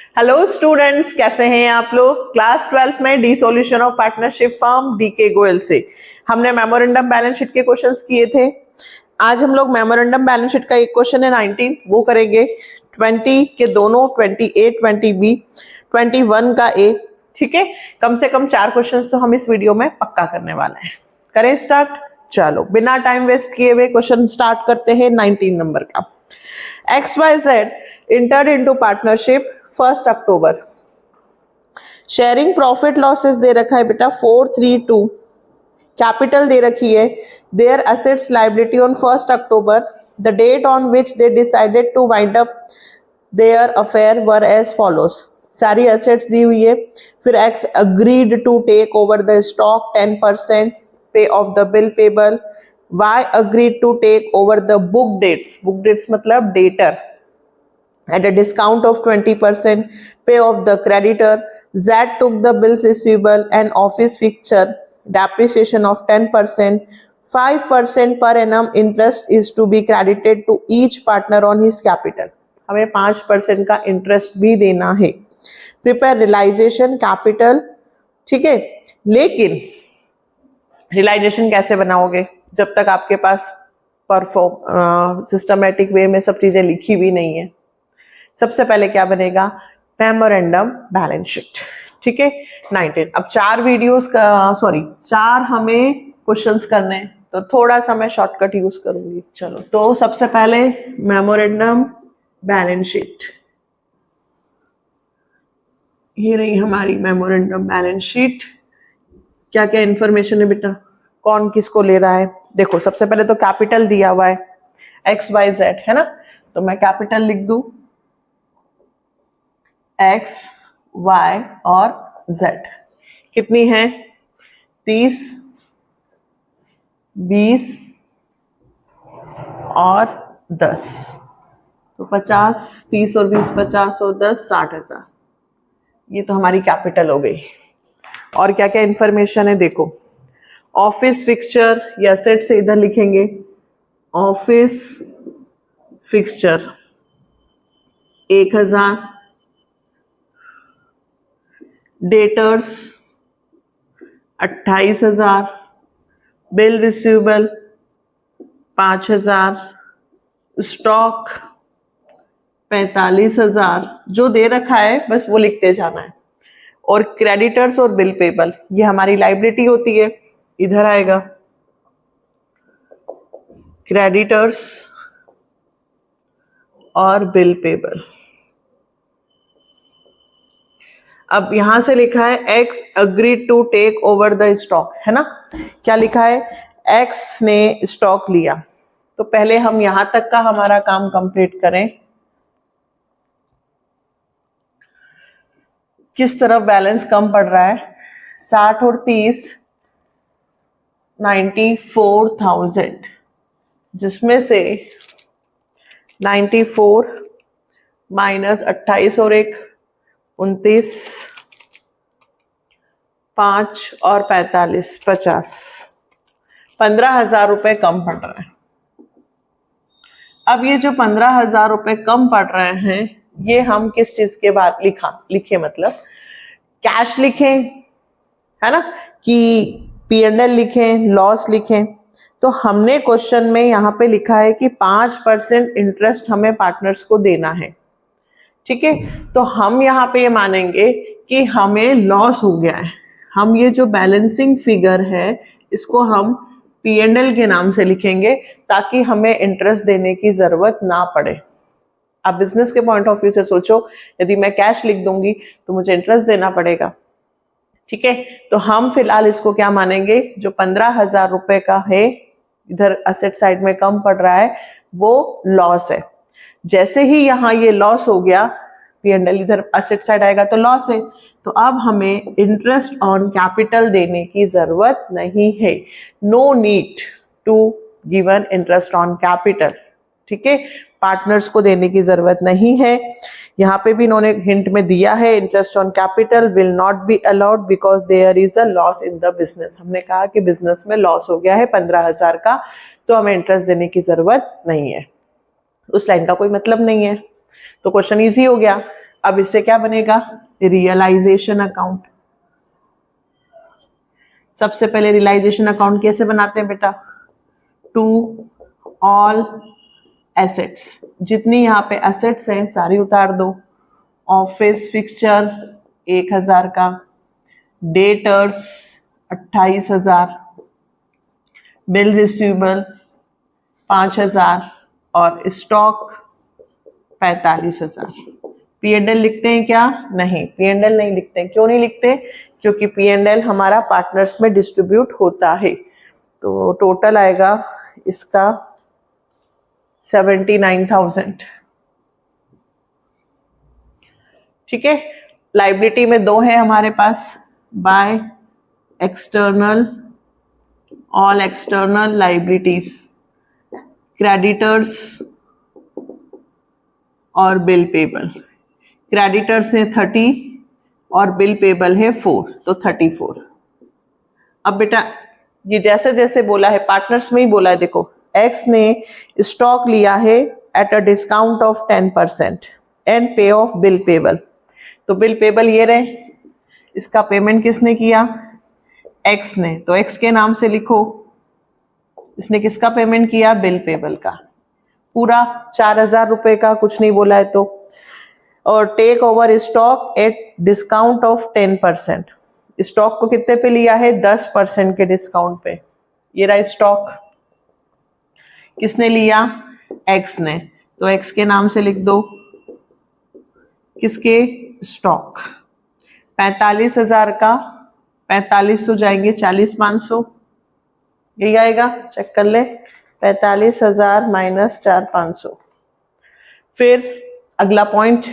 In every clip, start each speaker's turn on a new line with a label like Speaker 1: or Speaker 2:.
Speaker 1: Hello students, कैसे हैं आप लोग। क्लास 12th में the solution of partnership firm D K Goyal से हमने मेमोरेंडम बैलेंस शीट के क्वेश्चंस किए थे। आज हम लोग मेमोरेंडम बैलेंस शीट का एक क्वेश्चन है 19 वो करेंगे। 20 के दोनों 28 20 बी 21 का ए। ठीक है, कम से कम 4 क्वेश्चंस तो हम इस वीडियो में पक्का करने वाले हैं। करें स्टार्ट। चलो बिना टाइम वेस्ट किए हुए क्वेश्चन स्टार्ट करते हैं 19 नंबर का। XYZ entered into partnership 1st October. Sharing profit losses दे रखा है बेटा 432। कैपिटल दे रखी है there assets liability on 1st October. The date on which they decided to wind up their affair were as follows. सारी assets दी हुई है। फिर X agreed to take over the stock 10% pay of the bill payable. Y agreed to take over the book dates. Book dates मतलब debtor at a discount of 20% pay of the creditor. Z took the bills receivable and office fixture depreciation of 10%. 5% per annum interest is to be credited to each partner on his capital. हमें 5% का interest भी देना है। Prepare realisation capital. ठीक है, लेकिन realisation कैसे बनाओगे जब तक आपके पास सिस्टमेटिक वे में सब चीजें लिखी भी नहीं है। सबसे पहले क्या बनेगा, मेमोरेंडम बैलेंस शीट। ठीक है 19। अब 4 हमें क्वेश्चंस करने हैं तो थोड़ा सा मैं शॉर्टकट यूज करूंगी। चलो तो सबसे पहले मेमोरेंडम बैलेंस शीट, ये रही हमारी मेमोरेंडम बैलेंस शीट। क्या क्या इंफॉर्मेशन है बेटा, कौन किसको ले रहा है। देखो सबसे पहले तो कैपिटल दिया हुआ है XYZ है ना, तो मैं कैपिटल लिख दूं X Y और Z। कितनी है 30 20 और 10, तो 50 30 और 20 50 और 10 60,000। ये तो हमारी कैपिटल हो गई। और क्या क्या इंफॉर्मेशन है देखो, ऑफिस फिक्सचर या सेट से इधर लिखेंगे office fixture 1000, debtors 28,000, bill receivable 5,000, stock 45,000। जो दे रखा है बस वो लिखते जाना है। और क्रेडिटर्स और बिल पेबल ये हमारी लाइबिलिटी होती है, इधर आएगा क्रेडिटर्स और बिल पेबल। अब यहां से लिखा है X agreed to take over the stock है ना। क्या लिखा है, X ने स्टॉक लिया। तो पहले हम यहां तक का हमारा काम कंप्लीट करें। किस तरफ बैलेंस कम पड़ रहा है, 60 और 30 94,000, जिसमें से 94 माइनस 28 और 1 29, 5 और 45 50, 15,000 रुपए कम पड़ रहा है। अब ये जो 15,000 रुपए कम पड़ रहे हैं ये हम किस चीज के बाद लिखे मतलब कैश लिखें है ना, कि P&L लिखें, लॉस लिखें। तो हमने क्वेश्चन में यहाँ पे लिखा है कि 5% इंटरेस्ट हमें पार्टनर्स को देना है। ठीक है, तो हम यहाँ पे ये मानेंगे कि हमें लॉस हो गया है। हम ये जो बैलेंसिंग फिगर है इसको हम P&L के नाम से लिखेंगे ताकि हमें इंटरेस्ट देने की जरूरत ना पड़े। आप बिजनेस के पॉइंट ऑफ व्यू से सोचो, यदि मैं कैश लिख दूंगी तो मुझे इंटरेस्ट देना पड़ेगा। ठीक है, तो हम फिलहाल इसको क्या मानेंगे, जो 15,000 रुपए का है इधर असेट साइड में कम पड़ रहा है वो लॉस है। जैसे ही यहाँ ये लॉस हो गया, P&L इधर असेट साइड आएगा तो लॉस है, तो अब हमें इंटरेस्ट ऑन कैपिटल देने की जरूरत नहीं है। No need to given interest on capital. ठीक है, पार्टनर्स को देने की जरूरत नहीं है। यहाँ पे भी इन्होंने हिंट में दिया है interest on capital will not be allowed because there is a loss in the business. हमने कहा कि बिजनेस में लॉस हो गया है 15,000 का, तो हमें इंटरेस्ट देने की जरूरत नहीं है। उस लाइन का कोई मतलब नहीं है, तो क्वेश्चन इजी हो गया। अब इससे क्या बनेगा, रियलाइजेशन अकाउंट। सबसे पहले रियलाइजेशन अकाउंट कैसे बनाते हैं बेटा, टू ऑल एसेट्स, जितनी यहाँ पे एसेट्स हैं सारी उतार दो। ऑफिस फिक्सचर 1000 का, डेटर्स 28,000, बिल रिसीवेबल 5,000 और स्टॉक 45,000। P&L लिखते हैं क्या, नहीं, P&L नहीं लिखते हैं। क्यों नहीं लिखते, क्योंकि P&L हमारा पार्टनर्स में डिस्ट्रीब्यूट होता है। तो टोटल आएगा इसका 79,000। ठीक है, लाइबिलिटी में दो है हमारे पास, by external, all external liabilities, creditors और बिल पेबल। क्रेडिटर्स है 30 और बिल पेबल है 4, तो 34। अब बेटा ये जैसे जैसे बोला है पार्टनर्स में ही बोला है, देखो एक्स ने स्टॉक लिया है at a discount of 10% and पे ऑफ बिल पेबल। तो बिल पेबल ये रहे, इसका पेमेंट किसने किया, एक्स ने, तो एक्स के नाम से लिखो। इसने किसका पेमेंट किया, बिल पेबल का, पूरा 4,000 रुपए का, कुछ नहीं बोला है तो। और take over stock at discount of 10%, stock को कितने पे लिया है, 10% के डिस्काउंट पे। ये रहा स्टॉक, किसने लिया, एक्स ने, तो एक्स के नाम से लिख दो किसके, स्टॉक। 45,000 का 45 तो जाएंगे 40,500, यही आएगा, चेक कर ले, 45,000 माइनस 4,500। फिर अगला पॉइंट,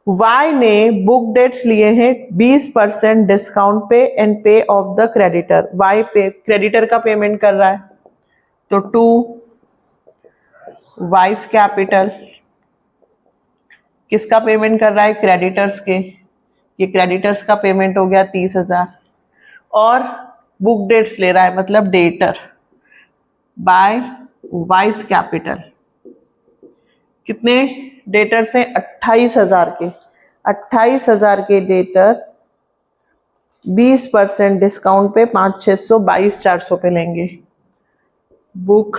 Speaker 1: वाई ने बुक डेट्स लिए हैं 20% डिस्काउंट पे एंड पे ऑफ द क्रेडिटर। वाई पे क्रेडिटर का पेमेंट कर रहा है, तो टू वाइस कैपिटल किसका पेमेंट कर रहा है, क्रेडिटर्स के। ये क्रेडिटर्स का पेमेंट हो गया 30,000 और बुक डेट्स ले रहा है मतलब डेटर, बाय वाइस कैपिटल। कितने डेटर्स हैं, 28,000 के, 28,000 के डेटर 20% डिस्काउंट पे 5,600 22,400 पे लेंगे। बुक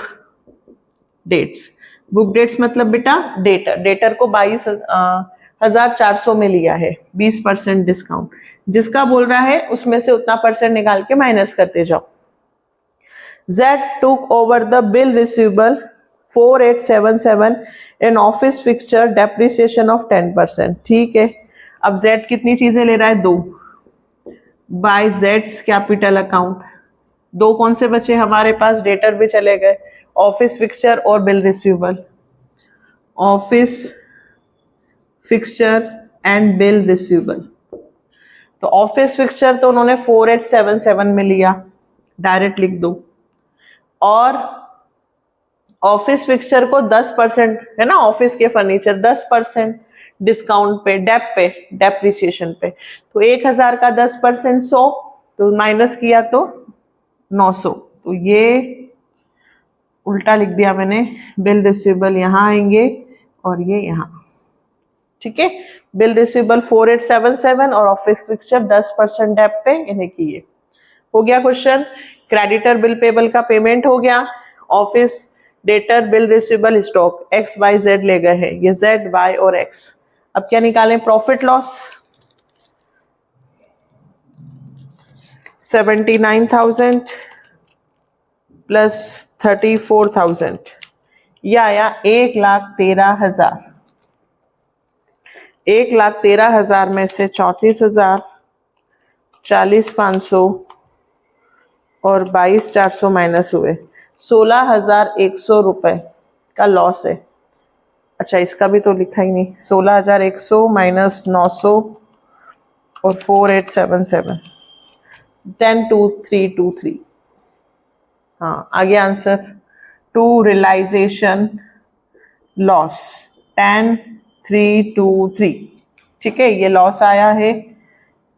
Speaker 1: डेट्स, बुक डेट्स मतलब बेटा डेटर, डेटर को 22,400 में लिया है, 20% डिस्काउंट। जिसका बोल रहा है उसमें से उतना परसेंट निकाल के माइनस करते जाओ। Z took over the bill receivable 4877 in office fixture depreciation of 10%। ठीक है, अब Z कितनी चीजें ले रहा है, दो, बाय Z's कैपिटल अकाउंट। दो कौन से बचे हमारे पास, डेटर भी चले गए, ऑफिस फिक्सचर और bill receivable. Office fixture and bill receivable, तो ऑफिस फिक्सचर तो उन्होंने 4877 में लिया, डायरेक्ट लिख दो। और ऑफिस फिक्सचर को 10% है ना, ऑफिस के फर्नीचर 10% डिस्काउंट पे, डेप्रिसिएशन पे, तो 1,000 का 10% 100, तो माइनस किया तो 900, तो ये उल्टा लिख दिया मैंने, बिल रिसीवेबल यहाँ आएंगे और ये यहाँ। ठीक है, बिल रिसीवेबल 4877 और ऑफिस फिक्सचर 10% डेप पे इन्हें किए। हो गया क्वेश्चन। क्रेडिटर बिल पेबल का पेमेंट हो गया, office debtor bill receivable stock X Y Z ले गए हैं, ये जेड वाई और एक्स। अब क्या निकालें, प्रॉफिट लॉस। 79,000 प्लस 34,000, यह आया 1,13,000। 1,13,000 में से 34,000, 40,500 और 22,400 माइनस हुए, 16,100 रुपए का लॉस है। अच्छा, इसका भी तो लिखा ही नहीं, 16,100 माइनस 900 और 4,877, 10,2,323। हाँ, आगे आंसर, टू रियलाइजेशन लॉस 10,323। ठीक है, ये लॉस आया है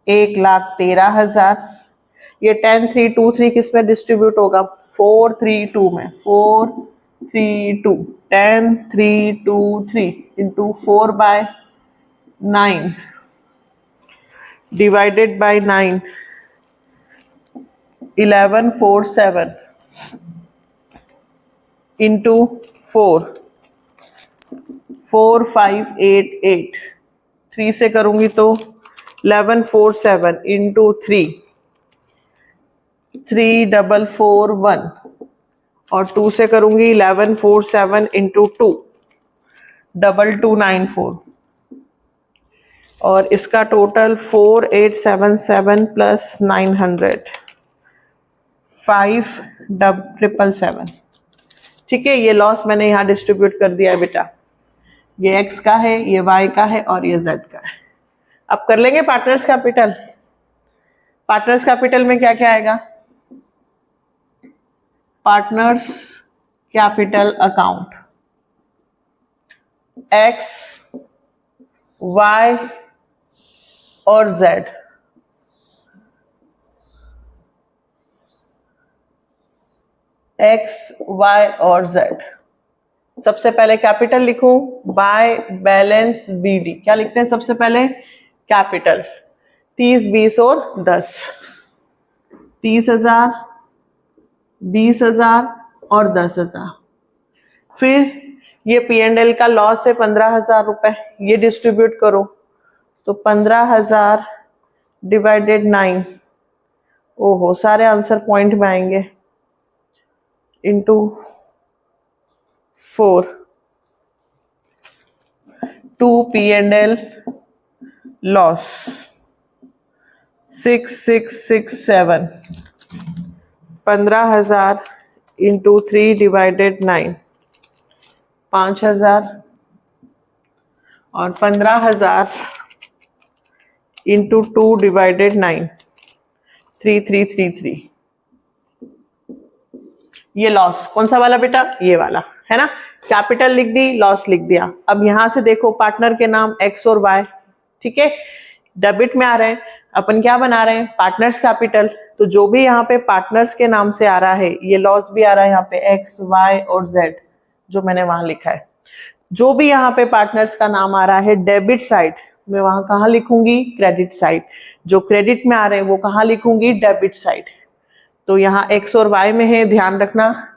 Speaker 1: 1,13,000। ये 10,323 किस में डिस्ट्रीब्यूट होगा, 432 में, 432 10,323 इंटू 4/9, 9 divided by 9, 1147 into 4, 4588, 3 से करूंगी तो 1147 into 3, 3441, और 2 से करूंगी 1147 into 2, 2294, और इसका टोटल 4877 प्लस 900, 5777। ठीक है, ये लॉस मैंने यहाँ डिस्ट्रीब्यूट कर दिया है बेटा। ये x का है, ये y का है और ये z का है। अब कर लेंगे पार्टनर्स कैपिटल। पार्टनर्स कैपिटल में क्या क्या आएगा? Partners capital account x, y और z। x, y और z। सबसे पहले कैपिटल लिखूं, बाय बैलेंस BD। क्या लिखते हैं सबसे पहले? कैपिटल। 30, 20 और 10। 30,000, 20,000 और 10,000। फिर ये P&L का लॉस है 15,000 रुपए, ये डिस्ट्रीब्यूट करो तो 15,000 डिवाइडेड 9, ओहो सारे आंसर पॉइंट में आएंगे, into 4, 2 P&L loss 6667, 15,000 into 3 divided 9, 5,000, और 15,000 इंटू 2 डिवाइडेड 9, 3333। ये लॉस कौन सा वाला बेटा? ये वाला है ना। कैपिटल लिख दी, लॉस लिख दिया। अब यहां से देखो पार्टनर के नाम x और y, ठीक है, डेबिट में आ रहे हैं। अपन क्या बना रहे हैं? Partners capital. तो जो भी यहाँ पे पार्टनर्स के नाम से आ रहा है, ये लॉस भी आ रहा है यहाँ पे x, y और z, जो मैंने वहां लिखा है। जो भी यहाँ पे पार्टनर्स का नाम आ रहा है डेबिट साइड, मैं वहां कहाँ लिखूंगी? Credit side. जो क्रेडिट में आ रहे हैं वो कहाँ लिखूंगी? Debit side. तो यहाँ x और y में है, ध्यान रखना।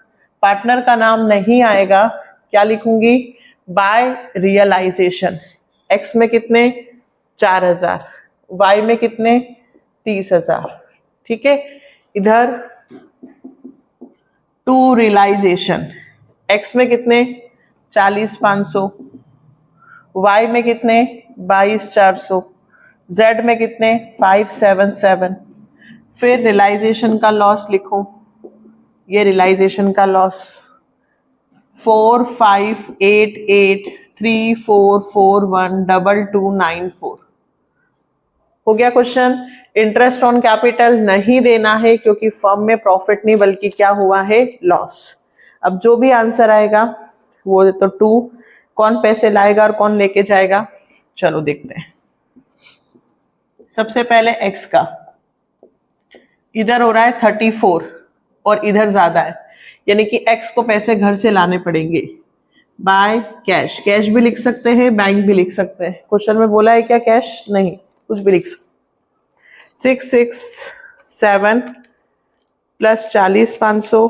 Speaker 1: पार्टनर का नाम नहीं आएगा, क्या लिखूंगी? Bye realisation. x में कितने? 4,000, y में कितने? 30,000। ठीक है, इधर टू रियलाइजेशन, x में कितने? 40,500, y में कितने? 22,400, z में कितने? 577। फिर रियलाइजेशन का लॉस लिखो, ये रियलाइजेशन का लॉस 458834412294। हो गया क्वेश्चन। इंटरेस्ट ऑन कैपिटल नहीं देना है क्योंकि फर्म में प्रॉफिट नहीं बल्कि क्या हुआ है? लॉस। अब जो भी आंसर आएगा वो तो 2, कौन पैसे लाएगा और कौन लेके जाएगा? चलो देखते हैं। सबसे पहले x का, इधर हो रहा है 34 और इधर ज्यादा है, यानी कि x को पैसे घर से लाने पड़ेंगे बाय कैश। कैश भी लिख सकते हैं, बैंक भी लिख सकते हैं। क्वेश्चन में बोला है क्या कैश? नहीं, कुछ भी लिख सकते। 667 प्लस 40,500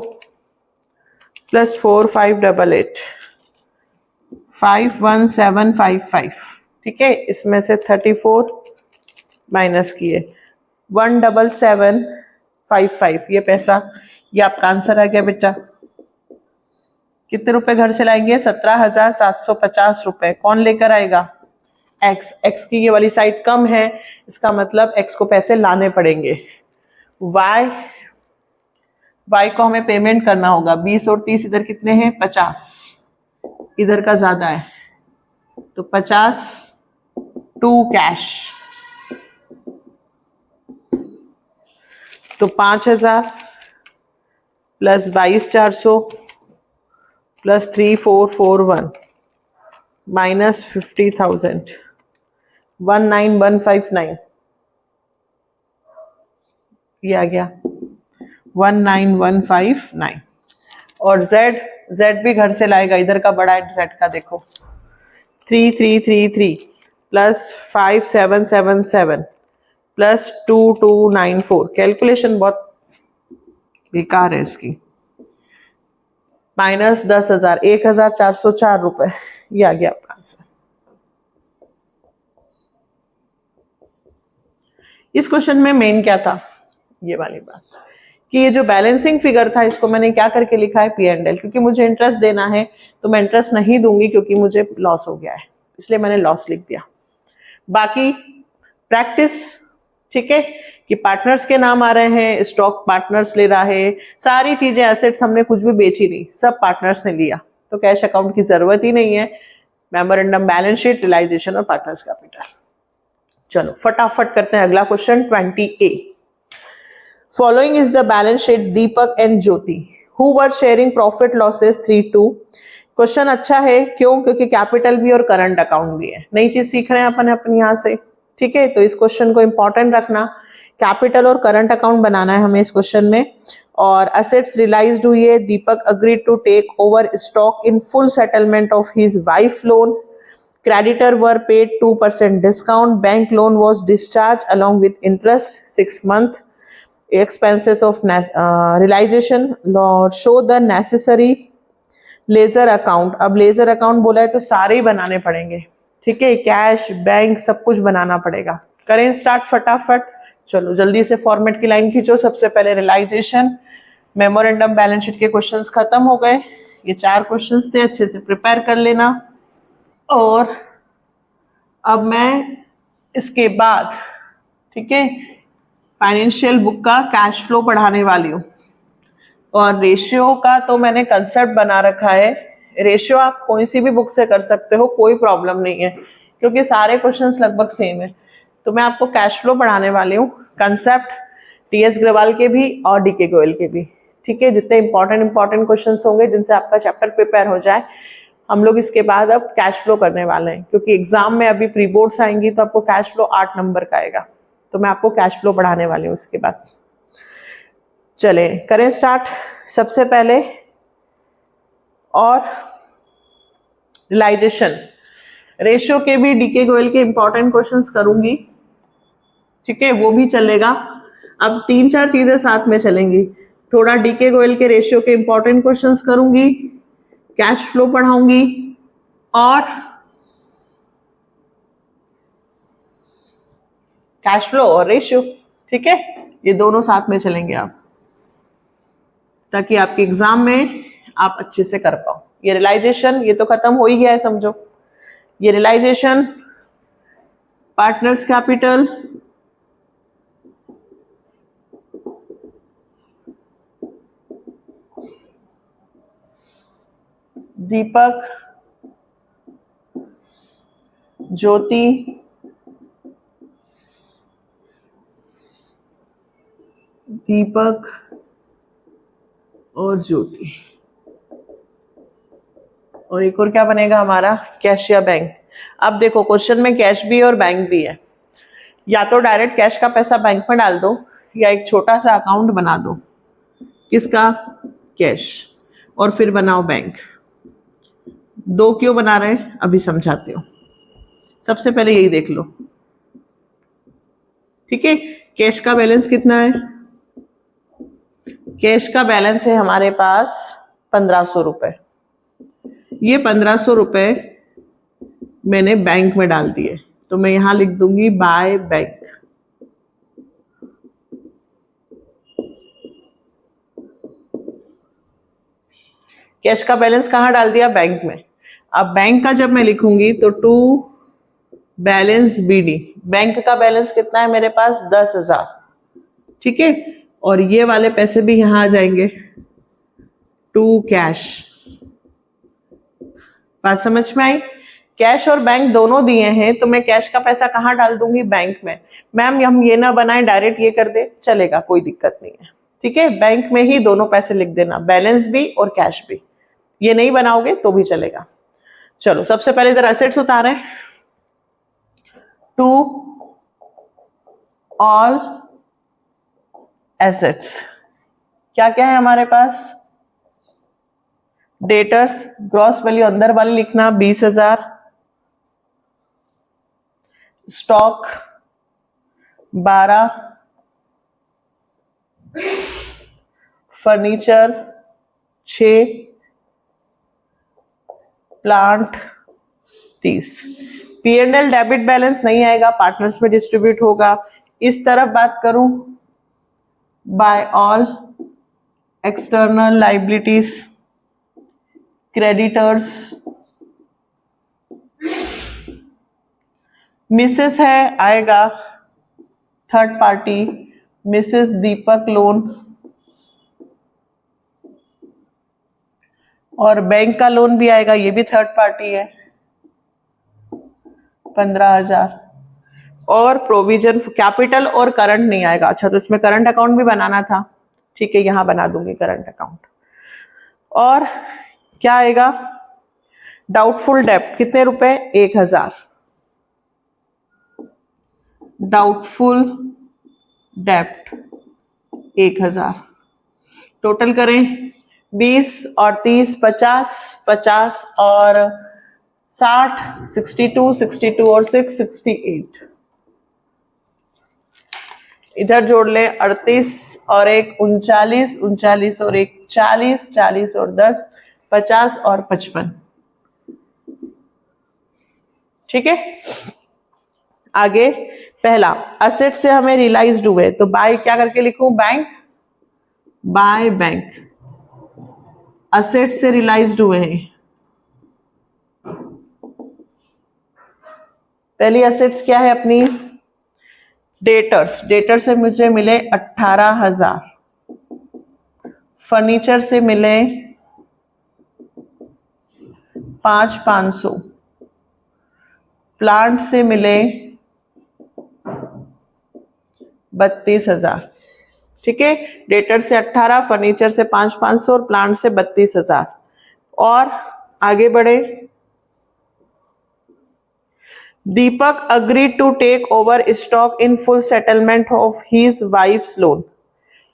Speaker 1: प्लस 4588, 51755। ठीक है, इसमें से 34 माइनस किए 17755, ये पैसा, ये आपका आंसर आ गया बेटा। कितने रुपए घर से लाएंगे? 17,750 रुपए। कौन लेकर आएगा? x। x की ये वाली साइड कम है, इसका मतलब x को पैसे लाने पड़ेंगे। y को हमें पेमेंट करना होगा। 20 और 30 इधर कितने हैं? 50, इधर का ज्यादा है तो 50 टू कैश, तो 5,000 प्लस 22,400 प्लस 3441 माइनस 50,000, 19,159, ये आ गया 19,159। और z भी घर से लाएगा, इधर का बड़ा है z का, देखो 3333, प्लस 5777 प्लस 2294। कैलकुलेशन बहुत बेकार है इसकी। माइनस 10,000, 1,404 रुपए। ये आ गया आपका आंसर। इस क्वेश्चन में मेन क्या था, ये वाली बात कि ये जो बैलेंसिंग फिगर था इसको मैंने क्या करके लिखा है, P&L, क्योंकि मुझे इंटरेस्ट देना है तो मैं इंटरेस्ट नहीं दूंगी क्योंकि मुझे लॉस हो गया है, इसलिए मैंने लॉस लिख दिया। बाकी प्रैक्टिस, ठीक है, कि पार्टनर्स के नाम आ रहे हैं, स्टॉक पार्टनर्स ले रहा है, सारी चीजें, एसेट्स हमने कुछ भी बेची नहीं, सब पार्टनर्स ने लिया, तो कैश अकाउंट की जरूरत ही नहीं है। मेमोरेंडम, बैलेंस शीट, रियलाइजेशन और पार्टनर्स कैपिटल। चलो फटाफट करते हैं अगला question 20A। Following is the balance sheet Deepak and Jyoti who were sharing profit losses 3-2। Question अच्छा है, क्यों? क्योंकि कैपिटल भी और करंट अकाउंट भी है, नई चीज सीख रहे हैं अपन अपने यहाँ से, ठीक है। तो इस क्वेश्चन को इंपॉर्टेंट रखना, कैपिटल और करंट अकाउंट बनाना है हमें इस क्वेश्चन में। और असेट्स रियलाइज्ड हुई है, Deepak agreed to take over stock in full settlement of his wife loan, creditor were paid 2% discount, bank loan was discharged along with interest, 6 month expenses of realization, show the necessary ledger account. अब ledger account बोला है तो सारे ही बनाने पड़ेंगे, ठीक है, cash, bank, सब कुछ बनाना पड़ेगा। करें स्टार्ट फटाफट, चलो जल्दी से फॉर्मेट की लाइन खींचो। सबसे पहले रियलाइजेशन, मेमोरेंडम, बैलेंस शीट के क्वेश्चंस खत्म हो गए, ये 4 क्वेश्चंस थे, अच्छे से प्रिपेयर कर लेना। और अब मैं इसके बाद, ठीक है, फाइनेंशियल बुक का कैश फ्लो पढ़ाने वाली हूँ। और रेशियो का तो मैंने कंसेप्ट बना रखा है, रेशियो आप कोई सी भी बुक से कर सकते हो, कोई प्रॉब्लम नहीं है, क्योंकि सारे क्वेश्चंस लगभग सेम है। तो मैं आपको कैश फ्लो पढ़ाने वाली हूँ, कंसेप्ट टीएस ग्रेवाल के भी और डीके गोयल के भी, ठीक है। जितने इंपॉर्टेंट क्वेश्चंस होंगे जिनसे आपका चैप्टर प्रिपेयर हो जाए, हम लोग इसके बाद अब कैश फ्लो करने वाले हैं, क्योंकि एग्जाम में अभी प्री बोर्ड्स आएंगी तो आपको कैश फ्लो 8 नंबर का आएगा, तो मैं आपको कैश फ्लो पढ़ाने वाली हूँ इसके बाद। चले करें स्टार्ट। सबसे पहले और रियलाइजेशन, रेशियो के भी डीके गोयल के इंपॉर्टेंट क्वेश्चंस करूंगी, ठीक है, वो भी चलेगा। अब 3-4 चीजें साथ में चलेंगी, थोड़ा डीके गोयल के रेशियो के इंपॉर्टेंट क्वेश्चंस करूंगी, कैश फ्लो पढ़ाऊंगी और कैश फ्लो और रेशियो, ठीक है, ये दोनों साथ में चलेंगे आप, ताकि आपके एग्जाम में आप अच्छे से कर पाओ। ये रियलाइजेशन, ये तो खत्म हो ही गया है समझो, ये रियलाइजेशन, पार्टनर्स कैपिटल, दीपक, ज्योति, दीपक और ज्योति, और एक और क्या बनेगा हमारा, कैश या बैंक। अब देखो क्वेश्चन में कैश भी और बैंक भी है, या तो डायरेक्ट कैश का पैसा बैंक में डाल दो, या एक छोटा सा अकाउंट बना दो, किसका, कैश, और फिर बनाओ बैंक। 2 क्यों बना रहे हैं अभी समझाती हूँ, सबसे पहले यही देख लो, ठीक है। कैश का बैलेंस कितना है, कैश का बैलेंस है हमारे पास 1500 रुपए। ये 1500 रुपए मैंने बैंक में डाल दिए, तो मैं यहां लिख दूंगी बाय बैंक। कैश का बैलेंस कहां डाल दिया, बैंक में। अब बैंक का जब मैं लिखूंगी तो टू बैलेंस बीडी, बैंक का बैलेंस कितना है मेरे पास 10,000, ठीक है, और ये वाले पैसे भी यहां आ जाएंगे, टू कैश। बात समझ में आई, कैश और बैंक दोनों दिए हैं, तो मैं कैश का पैसा कहां डाल दूंगी, बैंक में। मैम हम ये ना बनाए डायरेक्ट ये कर दे, चलेगा, कोई दिक्कत नहीं है, ठीक है। बैंक में ही दोनों पैसे लिख देना, बैलेंस भी और कैश भी, ये नहीं बनाओगे तो भी चलेगा। चलो सबसे पहले इधर एसेट्स उतारे, टू ऑल एसेट्स, क्या क्या है हमारे पास, डेटर्स, ग्रॉस वैल्यू अंदर वाली लिखना 20,000, stock 12, furniture 6, plant 30। P&L debit balance नहीं आएगा, पार्टनर्स में डिस्ट्रीब्यूट होगा। इस तरफ बात करूं, by all external liabilities, creditors, Mrs है आएगा third party, Mrs Deepak loan, और बैंक का लोन भी आएगा, ये भी थर्ड पार्टी है 15,000। और प्रोविजन कैपिटल और करंट नहीं आएगा। अच्छा, तो इसमें करंट अकाउंट भी बनाना था, ठीक है, यहां बना दूंगी करंट अकाउंट। और क्या आएगा, डाउटफुल डेप्ट कितने रुपए, 1,000। डाउटफुल डेप्ट 1,000। टोटल करें 20 और 30 50, 50 और 60 62, 62 और 6 68। इधर जोड़ ले 38 और 1 39, 39 और 1 40, 40 और 10 50 और 55। ठीक है, आगे पहला असेट से हमें रियलाइज्ड हुए, तो बाय क्या करके लिखूं, बैंक, बाय बैंक। असेट से रियलाइज्ड हुए हैं, पहली असेट्स क्या है अपनी, डेटर्स। डेटर से मुझे मिले 18,000, फर्नीचर से मिले 5,500, प्लांट से मिले 32,000। ठीक है, डेटर से 18, फर्नीचर से 5,500 और प्लांट से 32,000। और आगे बढ़े, Deepak agreed to take over stock in full settlement of his wife's loan.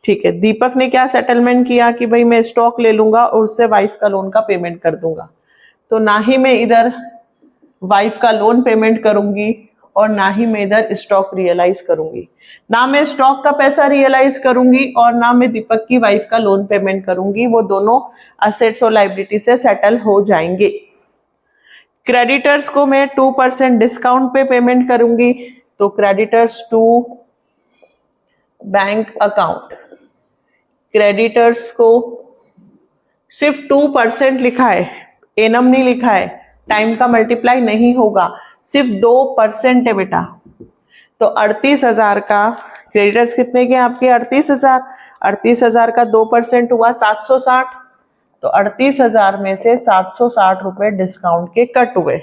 Speaker 1: ठीक है, दीपक ने क्या सेटलमेंट किया कि भाई मैं स्टॉक ले लूंगा और उससे वाइफ का लोन का पेमेंट कर दूंगा। तो ना ही मैं इधर वाइफ का लोन पेमेंट करूंगी और ना ही मैं इधर स्टॉक रियलाइज करूंगी, ना मैं स्टॉक का पैसा रियलाइज करूंगी और ना मैं दीपक की वाइफ का लोन पेमेंट करूंगी। वो दोनों असेट्स और लायबिलिटी से सेटल हो जाएंगे। क्रेडिटर्स को मैं 2% डिस्काउंट पे पेमेंट करूंगी, तो creditors to bank account, creditors को सिर्फ 2% लिखा है, एनम नहीं लिखा है, टाइम का मल्टीप्लाई नहीं होगा, सिर्फ 2% है बेटा। तो 38,000 का क्रेडिटर्स कितने के आपके, 38,000, 38,000 का 2% हुआ 760। तो 38,000 में से 760 रुपए डिस्काउंट के कट हुए,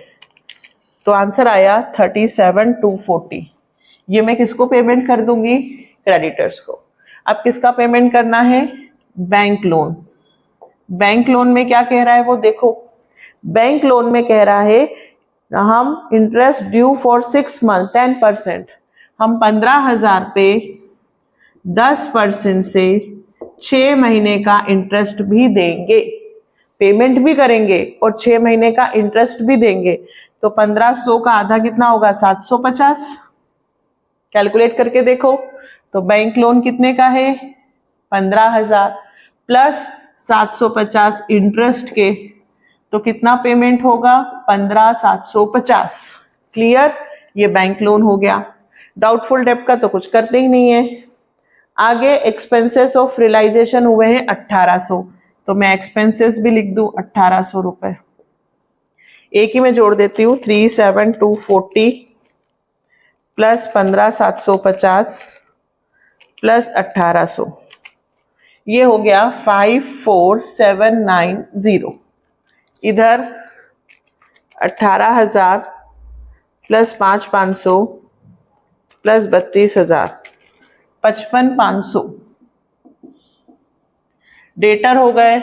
Speaker 1: तो आंसर आया 37,240। ये मैं किसको पेमेंट कर दूंगी, क्रेडिटर्स को। अब किसका पेमेंट करना है, बैंक लोन। बैंक लोन में क्या कह रहा है वो देखो, बैंक लोन में कह रहा है हम इंटरेस्ट ड्यू फॉर 6 मंथ 10%, हम 15,000 पे 10% से 6 महीने का इंटरेस्ट भी देंगे, पेमेंट भी करेंगे और 6 महीने का इंटरेस्ट भी देंगे। तो 1500 का आधा कितना होगा, 750। कैलकुलेट करके देखो, तो बैंक लोन कितने का है, 15,000 प्लस 750 इंटरेस्ट के, तो कितना पेमेंट होगा, 15,750। क्लियर, ये बैंक लोन हो गया। डाउटफुल डेब्ट का तो कुछ करते ही नहीं है। आगे एक्सपेंसेस ऑफ रियलाइजेशन हुए हैं 1800, तो मैं एक्सपेंसेस भी लिख दूं 1800 रुपए। एक ही में जोड़ देती हूँ, 37,240 प्लस 15,750 प्लस 1800, ये हो गया 54,790। इधर 18,000 प्लस 5,500 प्लस 32,000, 55,500। डेटर हो गए,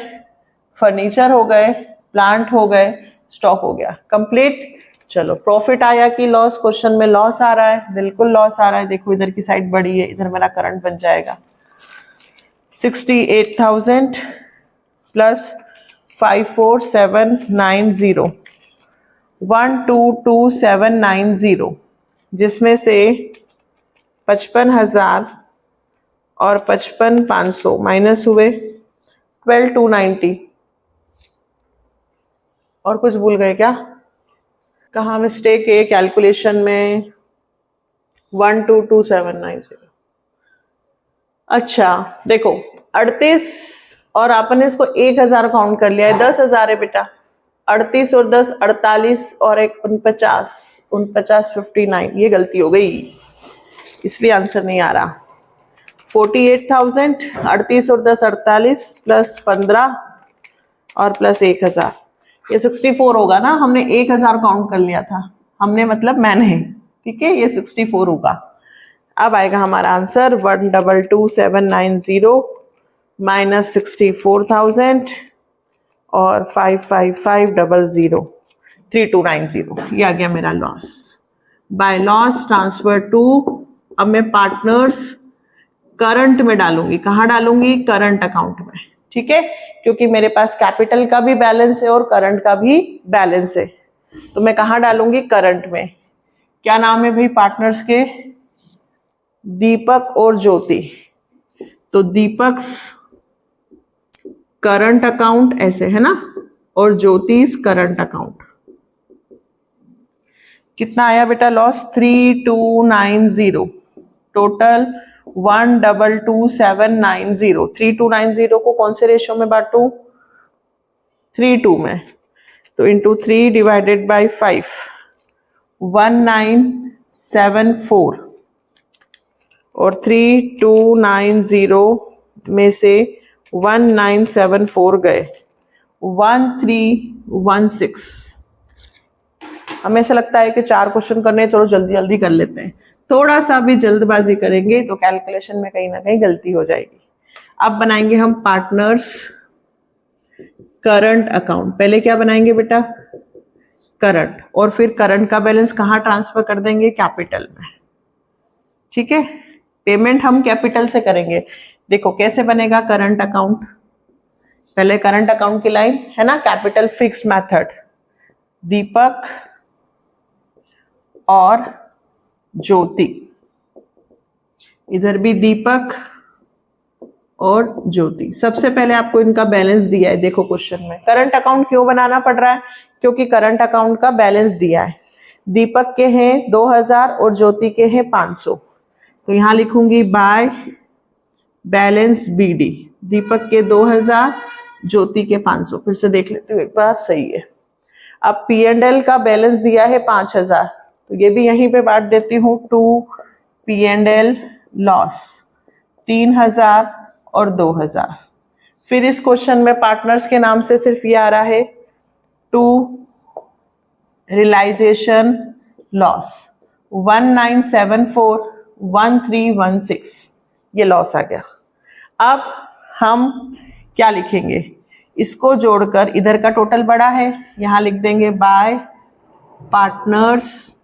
Speaker 1: फर्नीचर हो गए, प्लांट हो गए, स्टॉक हो गया, कंप्लीट। चलो, प्रॉफिट आया कि लॉस, क्वेश्चन में लॉस आ रहा है, बिल्कुल लॉस आ रहा है। देखो इधर की साइड बड़ी है, इधर मेरा करंट बन जाएगा 68,000 प्लस 54,790, 122,790 जिसमें से 55,000 और 55,500 माइनस हुए 12,290। और कुछ भूल गए क्या? कहाँ मिस्टेक है कैलकुलेशन में? 122790। अच्छा देखो 38 और आपने इसको 1,000 काउंट कर लिया है, 10,000 है बेटा। 38 और 10 48 और एक 49, 59, ये गलती हो गई, इसलिए आंसर नहीं आ रहा। 48,000, 38 और 10 48 प्लस 15 और प्लस 1,000, ये 64 होगा ना। हमने 1,000 काउंट कर लिया था, हमने मतलब मैंने, ठीक है, ये 64 होगा। अब आएगा हमारा आंसर 122,790 माइनस 64,000 और 555,000 3290, ये आ गया मेरा loss. By loss transfer to, अब मैं पार्टनर्स करंट में डालूंगी। कहाँ डालूंगी? करंट अकाउंट में, ठीक है, क्योंकि मेरे पास कैपिटल का भी बैलेंस है और करंट का भी बैलेंस है, तो मैं कहाँ डालूंगी? करंट में। क्या नाम है भाई पार्टनर्स के? दीपक और ज्योति। तो दीपक करंट अकाउंट ऐसे है ना, और ज्योतिष करंट अकाउंट। कितना आया बेटा लॉस? 3290। टोटल 122,790। 3290 को कौन से रेशियो में बांटू? 3:2 में। तो इंटू 3 डिवाइडेड बाई 5, 1974 और 3290 में से 1974 गए 1316। हमें ऐसा लगता है कि 4 क्वेश्चन करने, चलो जल्दी जल्दी कर लेते हैं। थोड़ा सा भी जल्दबाजी करेंगे तो कैलकुलेशन में कहीं ना कहीं गलती हो जाएगी। अब बनाएंगे हम पार्टनर्स करंट अकाउंट। पहले क्या बनाएंगे बेटा? करंट, और फिर करंट का बैलेंस कहाँ ट्रांसफर कर देंगे? कैपिटल में, ठीक है। पेमेंट हम कैपिटल से करेंगे। देखो कैसे बनेगा करंट अकाउंट। पहले करंट अकाउंट की लाइन है ना, कैपिटल फिक्स मेथड, दीपक और ज्योति, इधर भी दीपक और ज्योति। सबसे पहले आपको इनका बैलेंस दिया है, देखो क्वेश्चन में। करंट अकाउंट क्यों बनाना पड़ रहा है? क्योंकि करंट अकाउंट का बैलेंस दिया है। दीपक के हैं 2,000 और ज्योति के हैं 500, तो यहां लिखूंगी बाय बैलेंस बीडी। दीपक के 2,000, ज्योति के 500। फिर से देख लेते हो एक बार, सही है। अब P&L का बैलेंस दिया है 5,000, तो ये भी यहीं पे बांट देती हूँ। 2 P&L लॉस 3,000 और 2,000। फिर इस क्वेश्चन में पार्टनर्स के नाम से सिर्फ ये आ रहा है 2 रियलाइजेशन लॉस 1974 1316, ये लॉस आ गया। अब हम क्या लिखेंगे? इसको जोड़कर इधर का टोटल बड़ा है, यहां लिख देंगे बाय पार्टनर्स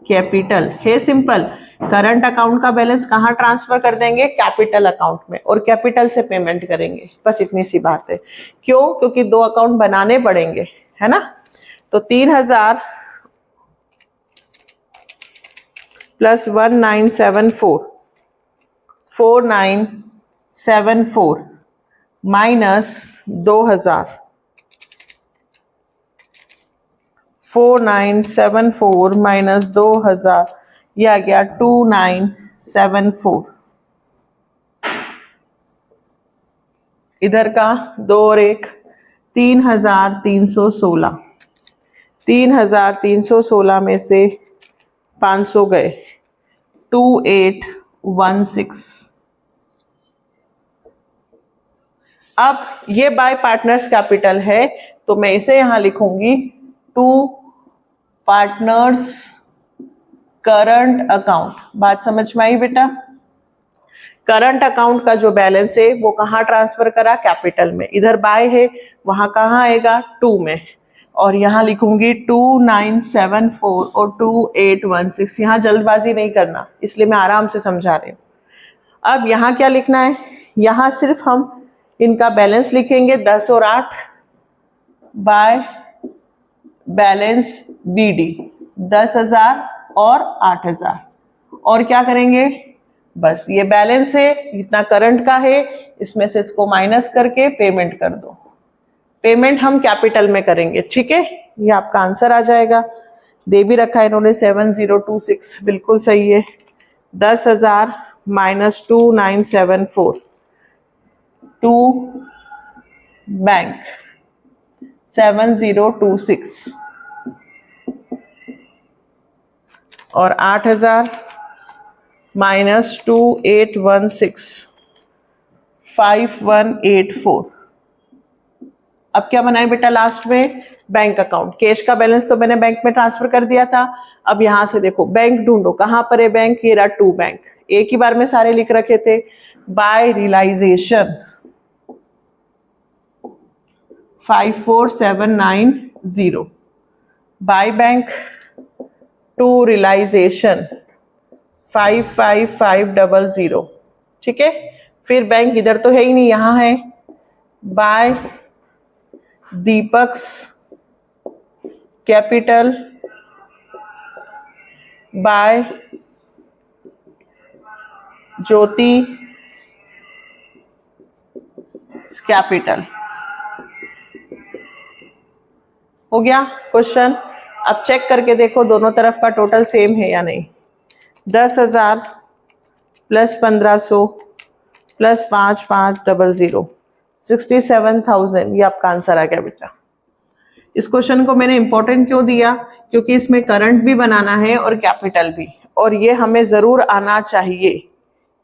Speaker 1: कैपिटल। है सिंपल, करंट अकाउंट का बैलेंस कहाँ ट्रांसफर कर देंगे? कैपिटल अकाउंट में, और कैपिटल से पेमेंट करेंगे, बस इतनी सी बात है। क्यों? क्योंकि 2 अकाउंट बनाने पड़ेंगे, है ना। तो 3,000 प्लस 1974 4974 माइनस 2,000 4974 माइनस 2,000, यह आ गया 2974। इधर का 2 और 1 3,316। 3,316 में से 500 गए 2816। अब ये बाय पार्टनर्स कैपिटल है, तो मैं इसे यहां लिखूंगी 2 पार्टनर्स करंट अकाउंट। बात समझ में आई बेटा? करंट अकाउंट का जो बैलेंस है वो कहाँ ट्रांसफर करा? कैपिटल में। इधर बाय है, वहां कहाँ आएगा? 2 में। और यहां लिखूंगी 2974 और 2816। यहां जल्दबाजी नहीं करना, इसलिए मैं आराम से समझा रही हूं। अब यहां क्या लिखना है? यहां सिर्फ हम इनका बैलेंस लिखेंगे 10 और 8 बाय बैलेंस बीडी। 10,000 और 8,000। और क्या करेंगे, बस ये बैलेंस है, इतना करंट का है, इसमें से इसको माइनस करके पेमेंट कर दो। पेमेंट हम कैपिटल में करेंगे, ठीक है। ये आपका आंसर आ जाएगा। दे भी रखा है इन्होंने 7026, बिल्कुल सही है। 10,000 माइनस 2974 टू बैंक 7026 और 8,000 माइनस 2816 5184। अब क्या बनाए बेटा लास्ट में, बैंक अकाउंट। कैश का बैलेंस तो मैंने बैंक में ट्रांसफर कर दिया था। अब यहां से देखो बैंक ढूंढो, कहां पर है बैंक, ये रहा टू बैंक, एक ही बार में सारे लिख रखे थे। By realisation 54790, by bank to realisation 55500, ठीक है। फिर बैंक इधर तो है ही नहीं, यहां है, by Deepak's capital by Jyoti capital. हो गया क्वेश्चन। अब चेक करके देखो दोनों तरफ का टोटल सेम है या नहीं। 10,000 प्लस 1500 प्लस 5500 67,000, ये आपका आंसर आ गया बेटा। इस क्वेश्चन को मैंने इंपॉर्टेंट क्यों दिया, क्योंकि इसमें करंट भी बनाना है और कैपिटल भी, और ये हमें जरूर आना चाहिए।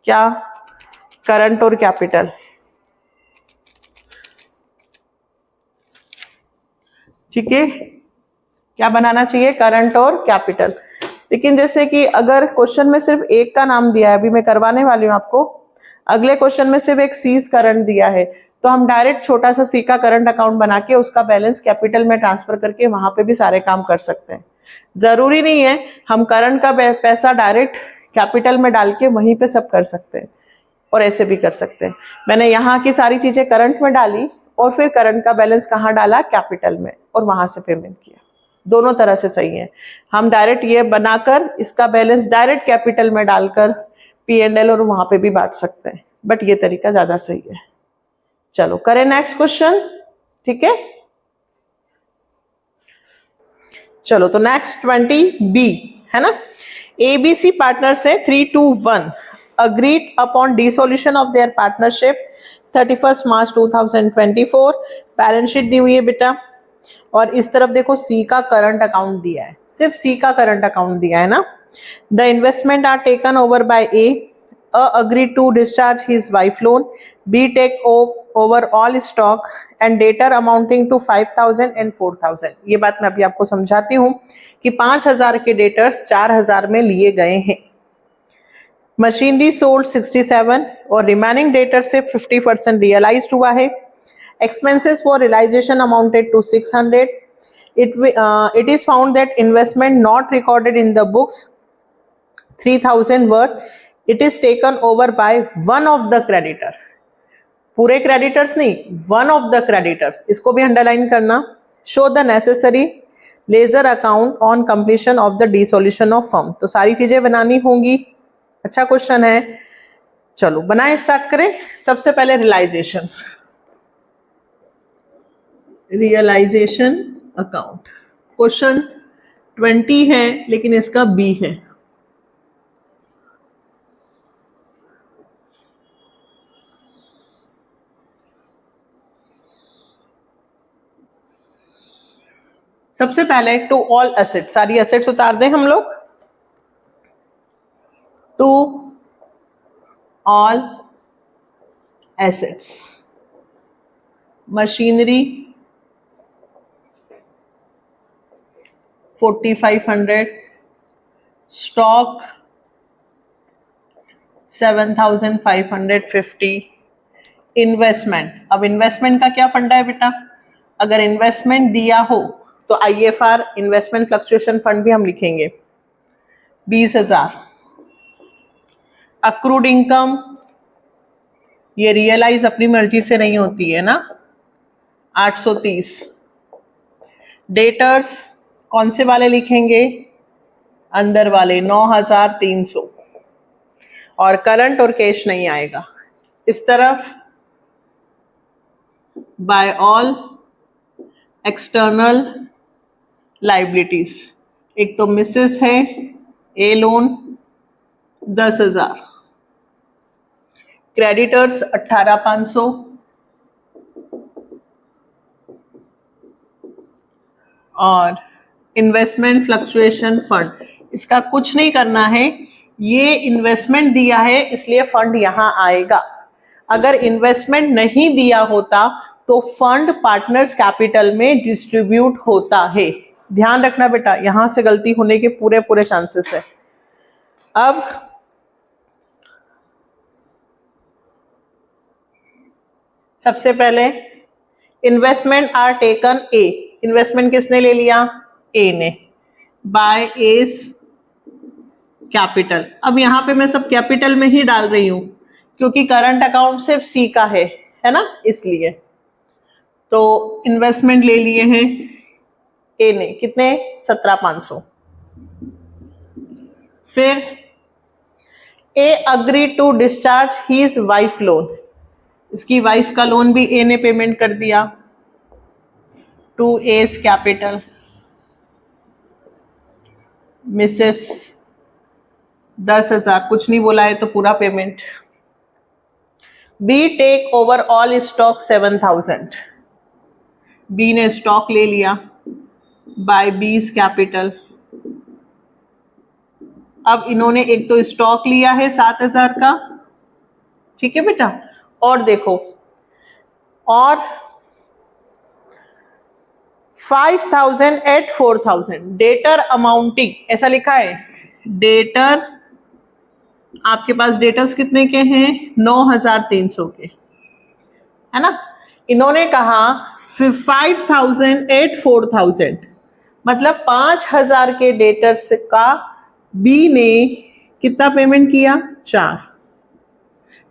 Speaker 1: क्या, करंट और कैपिटल, ठीक है। क्या बनाना चाहिए, करंट और कैपिटल। लेकिन जैसे कि अगर क्वेश्चन में सिर्फ एक का नाम दिया है, अभी मैं करवाने वाली हूं आपको, अगले क्वेश्चन में सिर्फ एक सीज करंट दिया है, तो हम डायरेक्ट छोटा सा सी का करंट अकाउंट बना के उसका बैलेंस कैपिटल में ट्रांसफर करके वहां पे भी सारे काम कर सकते हैं। जरूरी नहीं है हम करंट का पैसा डायरेक्ट कैपिटल में डाल के वहीं पे सब कर सकते हैं, और ऐसे भी कर सकते हैं। मैंने यहाँ की सारी चीजें करंट में डाली और फिर करंट का बैलेंस कहाँ डाला, कैपिटल में, और वहां से पेमेंट किया। दोनों तरह से सही है। हम डायरेक्ट ये बनाकर इसका बैलेंस डायरेक्ट कैपिटल में डालकर P&L और वहां पे भी बांट सकते हैं, बट ये तरीका ज्यादा सही है। चलो करें नेक्स्ट क्वेश्चन, ठीक है। चलो तो नेक्स्ट 20B है ना। ABC पार्टनर से 3-1 agreed upon dissolution of their partnership 31 March 2024। Balance sheet दी हुई है बेटा, और इस तरफ देखो सी का करंट अकाउंट दिया है, सिर्फ सी का करंट अकाउंट दिया है ना। The investment are taken over by A, agreed to discharge his wife loan, B take over all stock and debtor amounting to 5,000 and 4,000। ये बात मैं अभी आपको समझाती हूँ कि 5,000 के डेटर्स 4,000 में लिए गए हैं। मशीनरी सोल्ड 67 और रिमेनिंग डेटर से 50% रियलाइज्ड हुआ है। Expenses for realization amounted to 600. It is found that investment not recorded in the books 3,000 worth. It is taken over by one of the creditor. पूरे creditors नहीं, one of the creditors, इसको भी underline करना। Show the necessary ledger account on completion of the dissolution of firm। तो सारी चीजें बनानी होंगी। अच्छा क्वेश्चन है, चलो बनाए, स्टार्ट करें। सबसे पहले रियलाइजेशन अकाउंट, क्वेश्चन 20 है लेकिन इसका बी है। सबसे पहले टू ऑल एसेट, सारी एसेट्स उतार दें हम लोग। To all assets, machinery 4,500, stock 7,550, investment. अब इन्वेस्टमेंट का क्या फंडा है बेटा, अगर इन्वेस्टमेंट दिया हो तो IFR इन्वेस्टमेंट फ्लक्चुएशन फंड भी हम लिखेंगे 20,000। अक्रूड इनकम, ये रियलाइज अपनी मर्जी से नहीं होती है ना, 830। डेटर्स कौन से वाले लिखेंगे, अंदर वाले 9,300 और करंट और कैश नहीं आएगा। इस तरफ बाय ऑल एक्सटर्नल लाइबिलिटीज, एक तो मिसेस है, ए लोन 10,000, क्रेडिटर्स 18,500 और इन्वेस्टमेंट फ्लक्चुएशन फंड, इसका कुछ नहीं करना है, ये इन्वेस्टमेंट दिया है इसलिए फंड यहां आएगा। अगर इन्वेस्टमेंट नहीं दिया होता तो फंड पार्टनर्स कैपिटल में डिस्ट्रीब्यूट होता है। ध्यान रखना बेटा, यहां से गलती होने के पूरे पूरे चांसेस है। अब सबसे पहले investment are taken A, investment किसने ले लिया? ए ने, बाय एस कैपिटल। अब यहां पे मैं सब कैपिटल में ही डाल रही हूं क्योंकि करंट अकाउंट सिर्फ सी का है ना, इसलिए। तो इन्वेस्टमेंट ले लिए हैं ए ने, कितने? 17,500। फिर A agree to discharge his wife loan, इसकी वाइफ का लोन भी ए ने पेमेंट कर दिया टू एस कैपिटल। मिसेस 10,000, कुछ नहीं बोला है तो पूरा payment. B take over all stock 7,000, B ने स्टॉक ले लिया बाय बीज कैपिटल। अब इन्होंने एक तो स्टॉक लिया है 7,000 का, ठीक है बेटा, और देखो, और 5,000 एट 4,000 डेटर अमाउंटिंग, ऐसा लिखा है। डेटर, आपके पास डेटर्स कितने के हैं? 9,300 के, है ना। इन्होंने कहा 5,000 एट 4,000, मतलब 5,000 के डेटर्स का बी ने कितना पेमेंट किया? 4,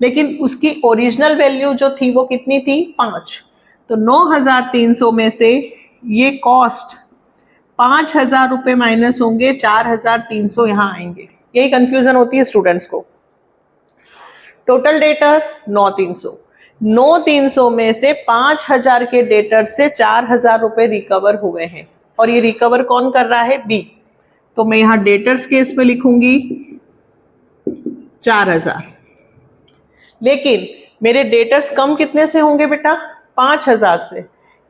Speaker 1: लेकिन उसकी ओरिजिनल वैल्यू जो थी वो कितनी थी? 5। तो 9,300 में से ये कॉस्ट 5,000 रुपए माइनस होंगे, 4,300 यहां आएंगे। यही कंफ्यूजन होती है स्टूडेंट्स को। टोटल डेटर 9,300, 9,300 में से 5,000 के डेटर से 4,000 रुपए रिकवर हो गए हैं, और ये रिकवर कौन कर रहा है? बी। तो मैं यहां डेटर्स केस में लिखूंगी 4,000, लेकिन मेरे डेटर्स कम कितने से होंगे बेटा? 5,000 से,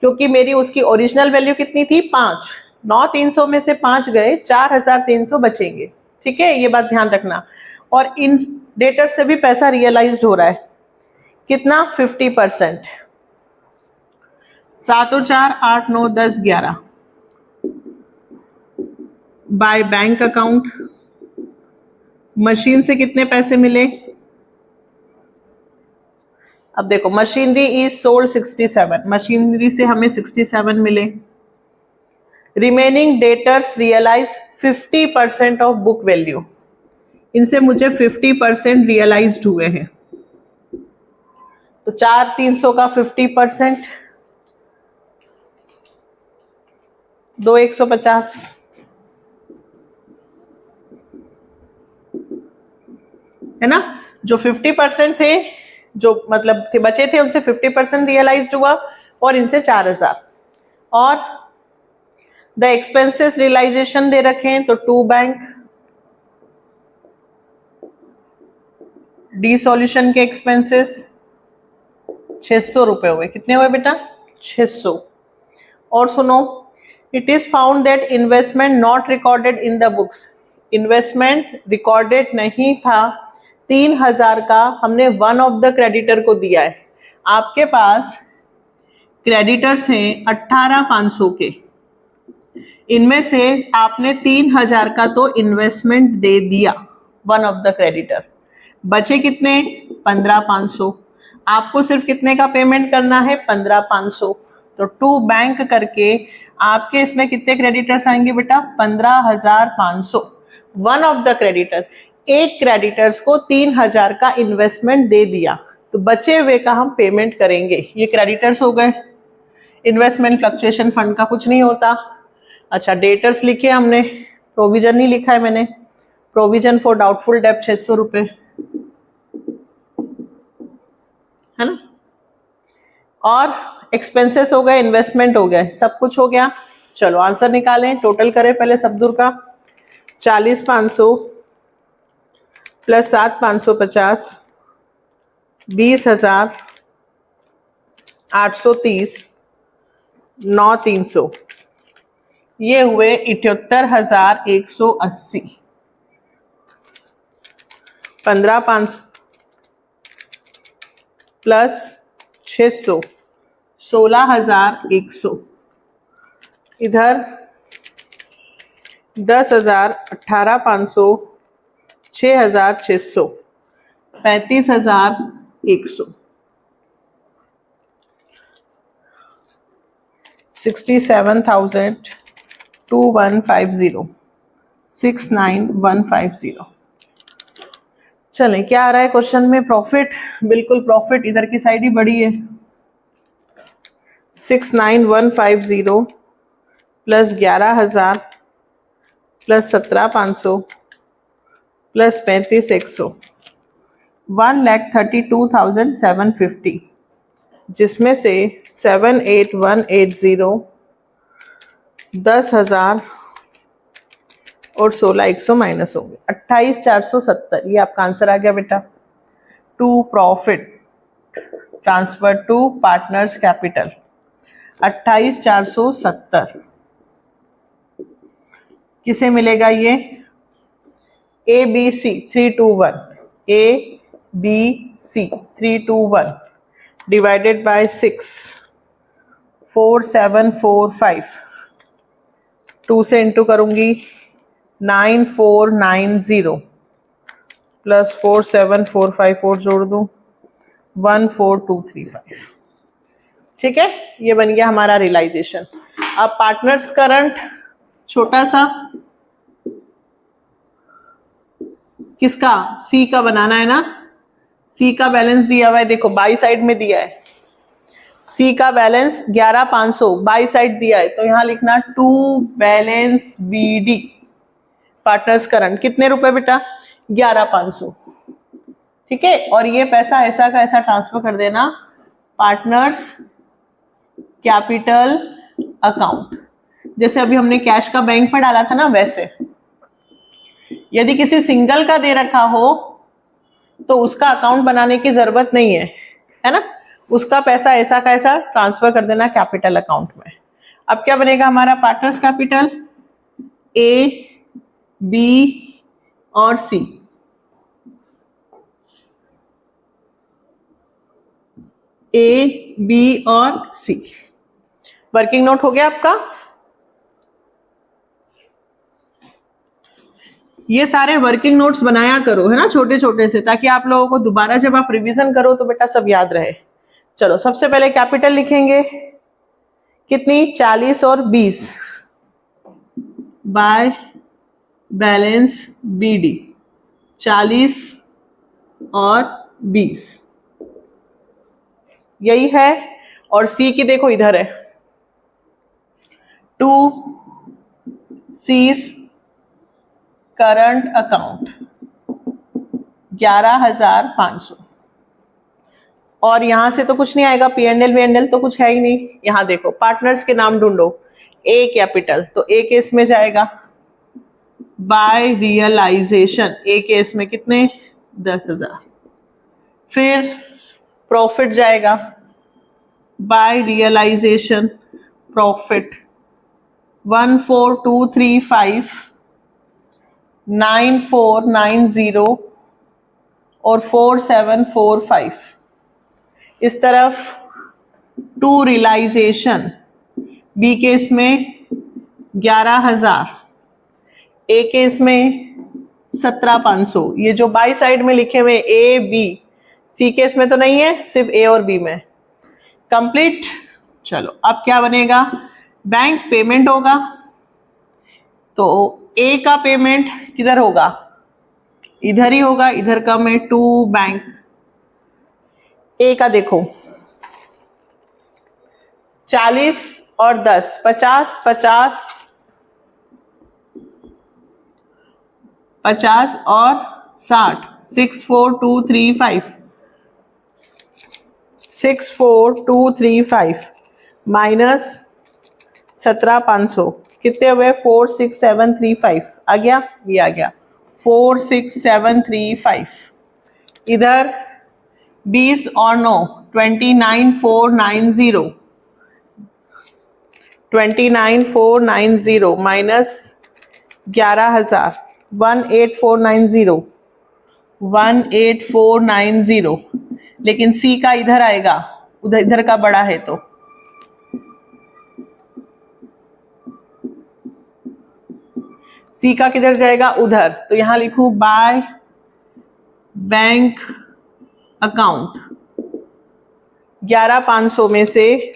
Speaker 1: क्योंकि मेरी उसकी ओरिजिनल वैल्यू कितनी थी? 5। 9,300 में से 5 गए, 4,300 बचेंगे, ठीक है, ये बात ध्यान रखना। और इन डेटर से भी पैसा रियलाइज्ड हो रहा है, कितना? 50%। 7 और 4 8 9 10 11 बाय बैंक अकाउंट। मशीन से कितने पैसे मिले? अब देखो, मशीनरी इज सोल्ड 67, मशीनरी से हमें 67 मिले। Remaining debtors realise 50% of book value, इनसे मुझे 50% रियलाइज्ड हुए हैं। तो 4,300 का 50%, 2,150, है ना। जो 50% थे, जो मतलब थे बचे थे, उनसे 50% रियलाइज्ड हुआ और इनसे 4,000। और द एक्सपेंसेस रियलाइजेशन दे रखे हैं, तो 2 बैंक। डी सॉल्यूशन के एक्सपेंसेस 600 रुपए हुए। कितने हुए बेटा? 600। और सुनो, it is found that investment not recorded in the books, investment recorded नहीं था। 3,000 का हमने वन ऑफ द क्रेडिटर को दिया है। आपके पास क्रेडिटर्स हैं 18,500 के, इनमें से आपने 3,000 का तो इन्वेस्टमेंट दे दिया, वन ऑफ द क्रेडिटर। बचे कितने? 15,500। आपको सिर्फ कितने का पेमेंट करना है? 15,500। तो 2 बैंक करके आपके इसमें कितने क्रेडिटर्स आएंगे बेटा? 15,500। वन ऑफ द क्रेडिटर, एक क्रेडिटर्स को 3,000 का इन्वेस्टमेंट दे दिया, तो बचे हुए का हम पेमेंट करेंगे। ये क्रेडिटर्स हो गए। इन्वेस्टमेंट फ्लक्चुएशन फंड का कुछ नहीं होता। अच्छा, डेटर्स लिखे हमने, प्रोविजन नहीं लिखा है मैंने, प्रोविजन फॉर डाउटफुल डेब्ट 600 रुपये, है ना। और एक्सपेंसेस हो गए, इन्वेस्टमेंट हो गए, सब कुछ हो गया। चलो आंसर निकालें, टोटल करें पहले सबदूर का। 40,500 प्लस 7,550 20,830 9,300, ये हुए 78,180। 15,500 प्लस 600 16,100, इधर 10,000 18,500 6,600 35,100 67,2150 69,150। चलें, क्या आ रहा है क्वेश्चन में? प्रॉफिट, बिल्कुल प्रॉफिट इधर की साइड ही बड़ी है। 69,150 प्लस 11,000 प्लस 17,500 प्लस 35,100 1,32,750, जिसमें से 7,8,180 10,000 और 16,100 माइनस होंगे, 28,470। ये आपका आंसर आ गया बेटा। To profit transfer to partners capital 28,470 किसे मिलेगा? ये ABC 321, ABC 321 डिवाइडेड बाय 6 4745, 2 से इंटू करूंगी 9490 प्लस 4745 और जोड़ दूं 14235। ठीक है, ये बन गया हमारा रियलाइजेशन। अब पार्टनर्स करंट छोटा सा किसका? सी का बनाना है ना। सी का बैलेंस दिया हुआ है, देखो बाई साइड में दिया है। सी का बैलेंस 11,500 बाई साइड दिया है, तो यहां लिखना to balance BD partners current कितने रुपए बेटा? 11,500। ठीक है, और ये पैसा ऐसा का ऐसा ट्रांसफर कर देना पार्टनर्स कैपिटल अकाउंट। जैसे अभी हमने कैश का बैंक पर डाला था ना, वैसे यदि किसी सिंगल का दे रखा हो तो उसका अकाउंट बनाने की जरूरत नहीं है ना। उसका पैसा ऐसा का ऐसा ट्रांसफर कर देना कैपिटल अकाउंट में। अब क्या बनेगा हमारा पार्टनर्स कैपिटल? A, B और C। A, B और C। वर्किंग नोट हो गया आपका? ये सारे वर्किंग नोट्स बनाया करो, है ना, छोटे छोटे से, ताकि आप लोगों को दोबारा जब आप रिवीजन करो तो बेटा सब याद रहे। चलो सबसे पहले कैपिटल लिखेंगे, कितनी? 40 और 20 बाय बैलेंस BD 40 और 20, यही है। और C की देखो इधर है 2 C's करंट अकाउंट 11,500, और यहां से तो कुछ नहीं आएगा, P&L वीएनएल तो कुछ है ही नहीं। यहां देखो पार्टनर्स के नाम ढूंढो, A कैपिटल, तो A केस में जाएगा बाय रियलाइजेशन, A केस में कितने? 10,000। फिर प्रॉफिट जाएगा बाय रियलाइजेशन प्रॉफिट 14,235 9,490 और 4,745। इस तरफ टू रियलाइजेशन B केस में 11,000, A केस में 17,500। ये जो बाई साइड में लिखे हुए A B, C केस में तो नहीं है, सिर्फ A और B में। कंप्लीट। चलो अब क्या बनेगा? बैंक पेमेंट होगा, तो A का पेमेंट किधर होगा? इधर ही होगा, इधर का में टू बैंक। A का देखो 40 और 10 50 50 50 और 60, 64235, 64235 माइनस 17,500 कितने हुए? 46735 आ गया, ये आ गया 46735। इधर 20 और 9 29490, 29490 माइनस 11,000 18490, 18490। लेकिन सी का इधर आएगा, उधर इधर का बड़ा है तो सी का किधर जाएगा? उधर। तो यहां लिखूं बाय बैंक अकाउंट 11,500 में से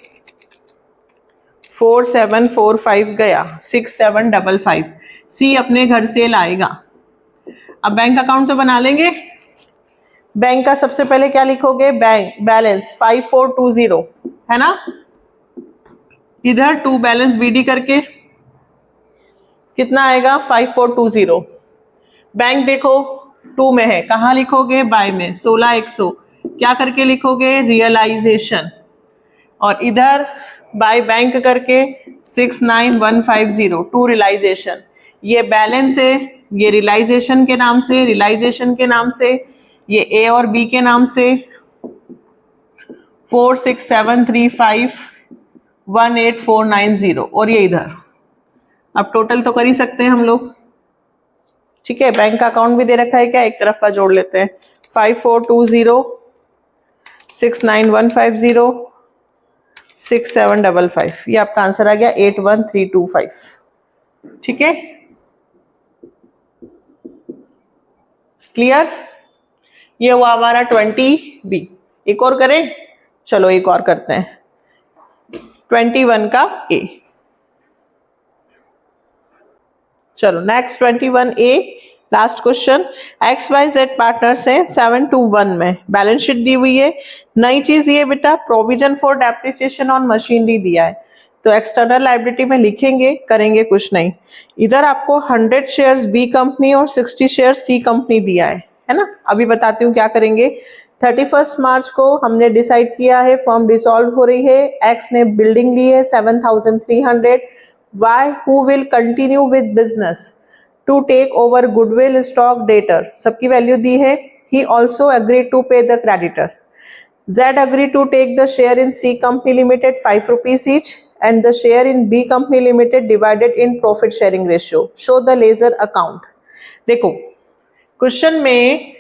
Speaker 1: 4745 गया, 6755 सी अपने घर से लाएगा। अब बैंक अकाउंट तो बना लेंगे। बैंक का सबसे पहले क्या लिखोगे? बैंक बैलेंस 5420 है ना, इधर टू बैलेंस बीडी करके कितना आएगा? 5420। बैंक देखो टू में है, कहाँ लिखोगे? बाय में 16,100 क्या करके लिखोगे? रियलाइजेशन। और इधर बाय बैंक करके 69,150 टू रियलाइजेशन। ये बैलेंस है, ये रियलाइजेशन के नाम से, रियलाइजेशन के नाम से, ये ए और बी के नाम से 46735 18490 और ये इधर। अब टोटल तो कर ही सकते हैं हम लोग, ठीक है। बैंक का अकाउंट भी दे रखा है क्या? एक तरफ का जोड़ लेते हैं। 5420 69150 6755, ये आपका आंसर आ गया 81325, ठीक है। क्लियर? ये हुआ हमारा 20B। एक और करें? चलो एक और करते हैं, 21 का ए। चलो next 21A last question. XYZ partners है 7 to 1 में, बैलेंस शीट दी हुई है। नई चीज ये बेटा provision for depreciation on machinery दिया है, तो एक्सटर्नल लायबिलिटी में लिखेंगे, करेंगे कुछ नहीं। इधर आपको 100 शेयर्स बी कंपनी और 60 शेयर सी कंपनी दिया है ना। अभी बताती हूँ क्या करेंगे। 31 मार्च को हमने डिसाइड किया है फर्म डिसॉल्व हो रही है। एक्स ने बिल्डिंग ली है 7,300। Y who will continue with business to take over goodwill stock debtor, सबकी वैल्यू दी है। He also agree to pay the creditor. Z agree to take the share in C company limited 5 rupees each and the share in B company limited divided in profit sharing ratio. Show the ledger account. देखो question में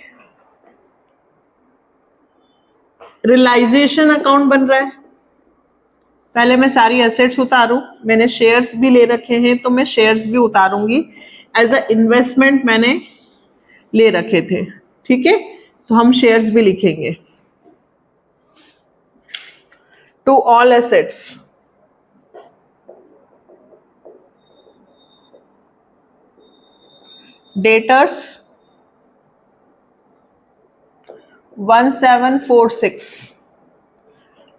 Speaker 1: realisation account बन रहा है। पहले मैं सारी assets उतारूं, मैंने shares भी ले रखे हैं तो मैं शेयर्स भी उतारूंगी। एज अ इन्वेस्टमेंट मैंने ले रखे थे, ठीक है, तो हम शेयर्स भी लिखेंगे। To all assets, debtors 1746,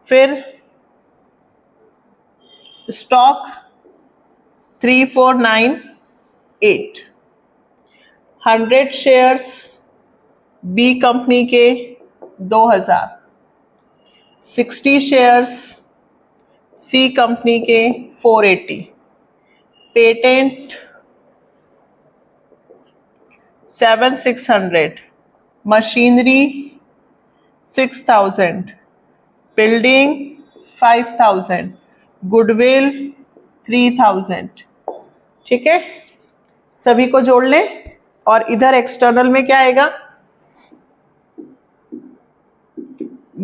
Speaker 1: फिर स्टॉक 3498, 100 शेयर्स बी कंपनी के 2000, 60 शेयर्स सी कंपनी के 480, पेटेंट 7,600, मशीनरी 6,000, बिल्डिंग 5,000, गुडविल 3,000, ठीक है। सभी को जोड़ लें और इधर एक्सटर्नल में क्या आएगा?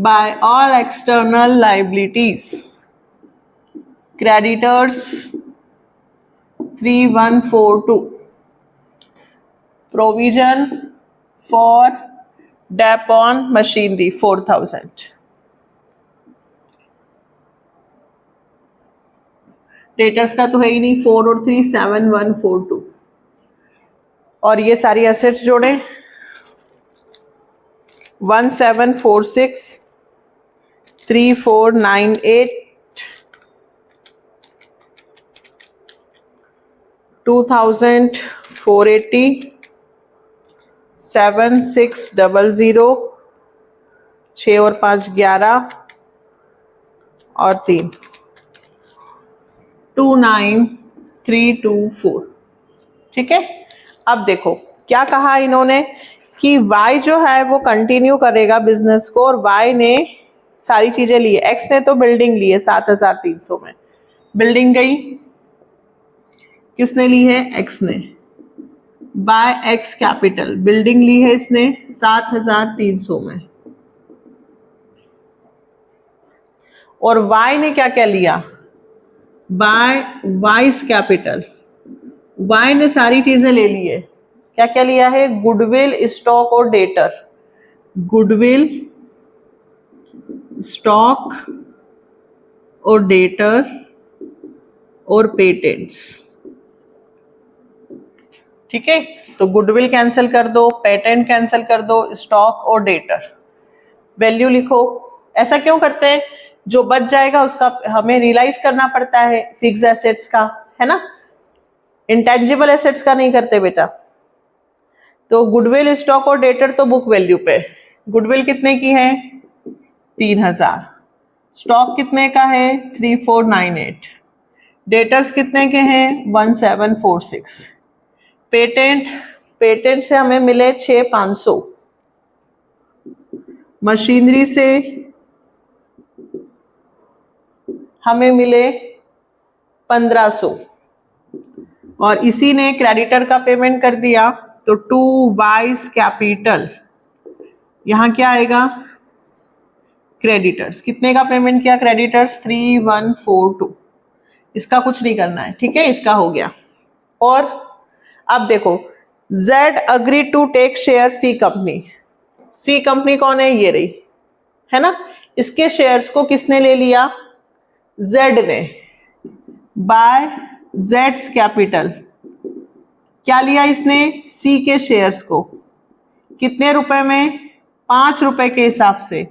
Speaker 1: By all external liabilities, creditors 3142, provision for debt on machinery 4,000, debtors का तो है ही नहीं, 4 और 3 7142, और ये सारी एसेट्स जोड़ें 1746 3498 2000 480 7600, 6 और 5 11 और 3 29324। ठीक है, अब देखो क्या कहा इन्होंने कि y जो है वो कंटिन्यू करेगा बिजनेस को, और y ने सारी चीजें ली है, x ने तो बिल्डिंग ली है 7300 में, बिल्डिंग गई, किसने ली है, x ने, बाय x कैपिटल, बिल्डिंग ली है इसने 7300 में, और y ने क्या क्या लिया, बाय वाइस कैपिटल, y ने सारी चीजें ले ली है, क्या क्या लिया है, गुडविल, स्टॉक और डेटर, गुडविल, स्टॉक और डेटर और पेटेंट्स। ठीक है, तो गुडविल कैंसिल कर दो, पेटेंट कैंसिल कर दो, स्टॉक और डेटर, वैल्यू लिखो। ऐसा क्यों करते हैं, जो बच जाएगा उसका हमें रियलाइज करना पड़ता है, फिक्स एसेट्स का, है ना, इंटेंजिबल एसेट्स का नहीं करते बेटा। तो गुडविल, स्टॉक और डेटर तो बुक वैल्यू पे, गुडविल कितने की है 3000, स्टॉक कितने का है 3498, डेटर्स कितने के हैं 1746, पेटेंट से हमें मिले 6500, मशीनरी से हमें मिले 1500, और इसी ने क्रेडिटर का पेमेंट कर दिया, तो टू वाइस कैपिटल, यहां क्या आएगा, क्रेडिटर्स, कितने का पेमेंट किया क्रेडिटर्स 3142, इसका कुछ नहीं करना है। ठीक है, इसका हो गया। और अब देखो Z agree to take share C company, C company कौन है, ये रही, है ना, इसके शेयर्स को किसने ले लिया, Z ने, बाय Z's कैपिटल, क्या लिया इसने, C के शेयर्स को, कितने रुपए में, 5 रुपए के हिसाब से।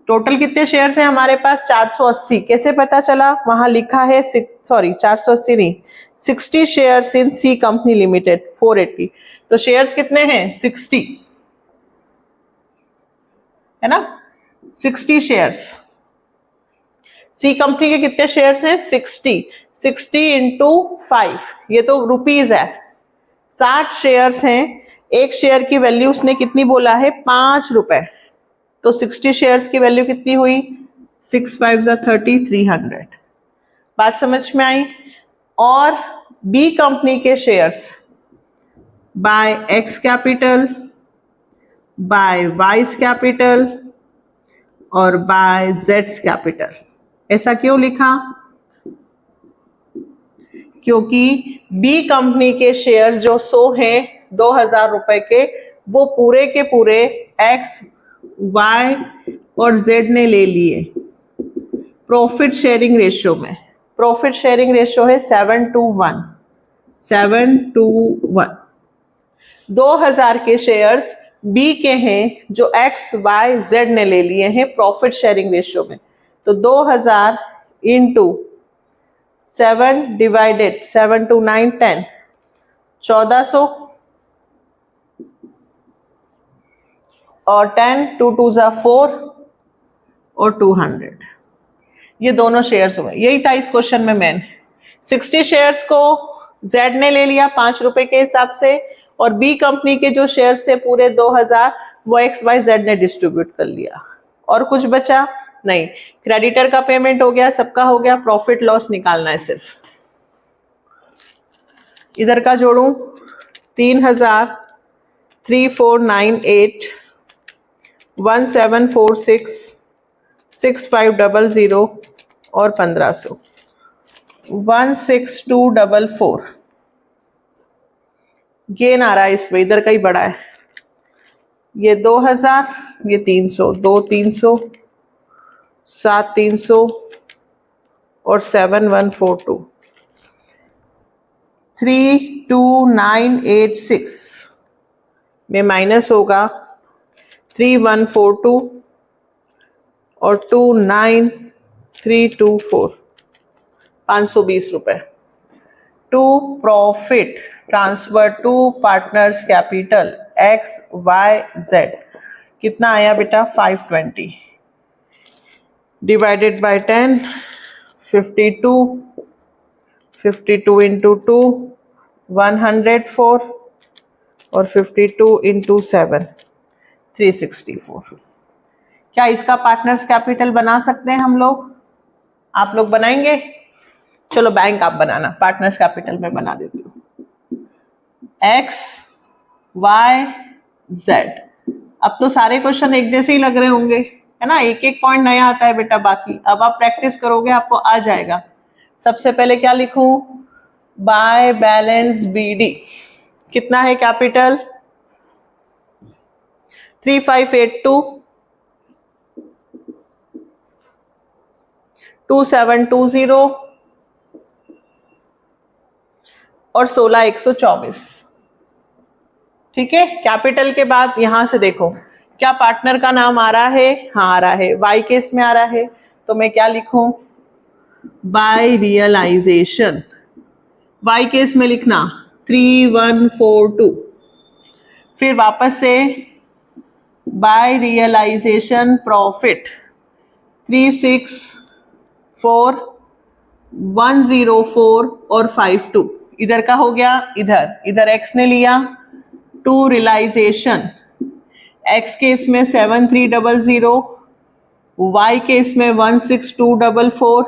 Speaker 1: टोटल कितने शेयर्स हैं हमारे पास 480, कैसे पता चला, वहां लिखा है, सॉरी 480 नहीं, 60 shares in C company limited 480, तो शेयर्स कितने हैं 60, है ना, 60 शेयर्स, सी कंपनी के कितने शेयर्स हैं 60 इंटू 5, ये तो रुपीज है, 60 शेयर्स हैं, एक शेयर की वैल्यू उसने कितनी बोला है 5 रुपए, तो 60 शेयर्स की वैल्यू कितनी हुई 6 5 30, 300, बात समझ में आई। और बी कंपनी के shares by X capital, by Y's capital और बाय जेड्स कैपिटल, ऐसा क्यों लिखा, क्योंकि बी कंपनी के शेयर्स जो 100 हैं 2000 रुपए के, वो पूरे के पूरे एक्स, वाई और जेड ने ले लिए प्रॉफिट शेयरिंग रेशियो में, प्रॉफिट शेयरिंग रेशियो है 7:1, 7:1, 2000 के शेयर्स बी के हैं जो एक्स वाई जेड ने ले लिए हैं प्रॉफिट शेयरिंग रेशियो में, तो 2000 इंटू 7 डिवाइडेड 7 2 9 10, 1400 और 10 2 2 4 और 200, ये दोनों शेयर्स हुए। यही था इस क्वेश्चन में मेन, 60 शेयर्स को जेड ने ले लिया 5 रुपए के हिसाब से, और बी कंपनी के जो शेयर्स थे पूरे 2000 वो एक्स वाई जेड ने डिस्ट्रीब्यूट कर लिया, और कुछ बचा नहीं, क्रेडिटर का पेमेंट हो गया, सबका हो गया, प्रॉफिट लॉस निकालना है सिर्फ। इधर का जोड़ू 3000, 3498, 1746, 6500 और 1500, 16244 गेन आ रहा है इसमें, इधर का ही बड़ा है, ये 2000, ये 300, 2 300, 7 300 और 7142, 32986 में माइनस होगा 3142 और 29324, 520 रुपए to profit transfer to partners capital X Y Z कितना आया बेटा 520 डिवाइडेड बाय 10 52 इंटू 2 104 और 52 इंटू 7 364। क्या इसका पार्टनर्स कैपिटल बना सकते हैं हम लोग? आप लोग बनाएंगे? चलो बैंक आप बनाना, पार्टनर्स कैपिटल में बना देती हूँ। एक्स वाई जेड, अब तो सारे क्वेश्चन एक जैसे ही लग रहे होंगे, है ना, एक एक पॉइंट नया आता है बेटा, बाकी अब आप प्रैक्टिस करोगे आपको आ जाएगा। सबसे पहले क्या लिखूं? बाय बैलेंस बीडी कितना है कैपिटल? 3582 2720 और 16124। ठीक है, कैपिटल के बाद यहां से देखो क्या पार्टनर का नाम आ रहा है? हाँ आ रहा है, वाई केस में आ रहा है, तो मैं क्या लिखूं? Bye realisation. वाई केस में लिखना 3142, फिर वापस से बाय रियलाइजेशन प्रॉफिट 364 104 और 52। इधर का हो गया, इधर एक्स ने लिया, टू रियलाइजेशन एक्स केस में 7300, वाई केस में 16244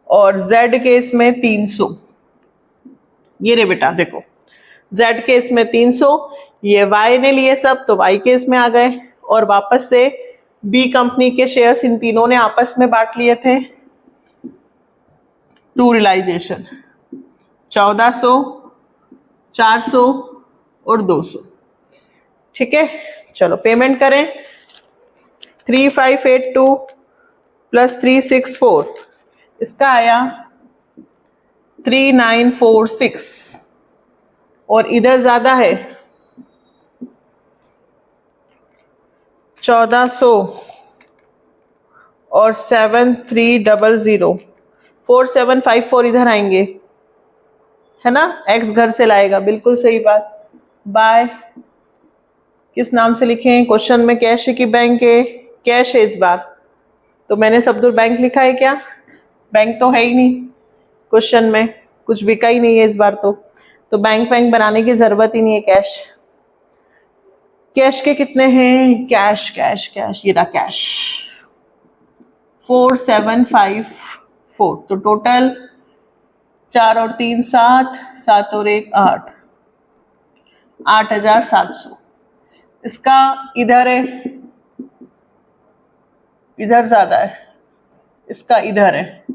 Speaker 1: और जेड केस में 300। ये रे बेटा देखो, जेड केस में 300, ये वाई ने लिए सब तो वाई केस में आ गए, और वापस से बी कंपनी के शेयर्स इन तीनों ने आपस में बांट लिए थे। टू रियलाइजेशन 1400 400 और 200। ठीक है, चलो पेमेंट करें। 3582 प्लस 364 इसका आया 3946 और इधर ज्यादा है 1400 और 7300 4754 इधर आएंगे, है ना, एक्स घर से लाएगा, बिल्कुल सही बात। बाय किस नाम से लिखें? क्वेश्चन में कैश है कि बैंक है? कैश है इस बार, तो मैंने सब दूर बैंक लिखा है क्या? बैंक तो है ही नहीं, क्वेश्चन में कुछ बिका ही नहीं है इस बार, तो बैंक बनाने की जरूरत ही नहीं है। कैश के कितने हैं? कैश कैश कैश ये रहा कैश 4754, तो टोटल 4 और 3 7, 7 और 1 8, 8700। इसका इधर है, इधर ज्यादा है, इसका इधर है,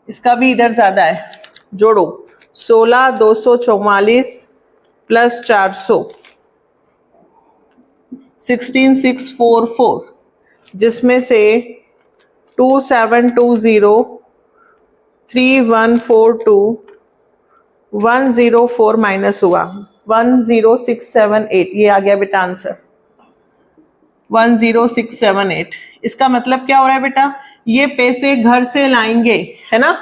Speaker 1: इसका भी इधर ज्यादा है, जोड़ो 16244 प्लस 400 16644, जिसमें से 2720 3142 104 माइनस हुआ 10678, ये आ गया बेटा आंसर 10678। इसका मतलब क्या हो रहा है बेटा? ये पैसे घर से लाएंगे, है ना,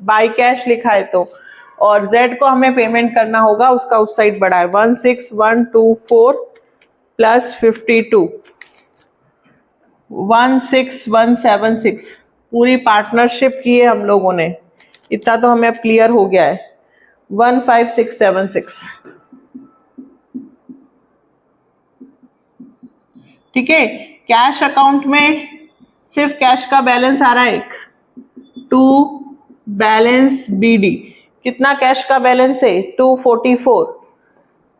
Speaker 1: बाय कैश लिखा है तो, और जेड को हमें पेमेंट करना होगा, उसका उस साइड बढ़ा है 16124 प्लस 52 16176। पूरी पार्टनरशिप की है हम लोगों ने, इतना तो हमें अब क्लियर हो गया है 15676। ठीक है, कैश अकाउंट में सिर्फ कैश का बैलेंस आ रहा है एक, टू बैलेंस बीडी कितना कैश का बैलेंस है 244,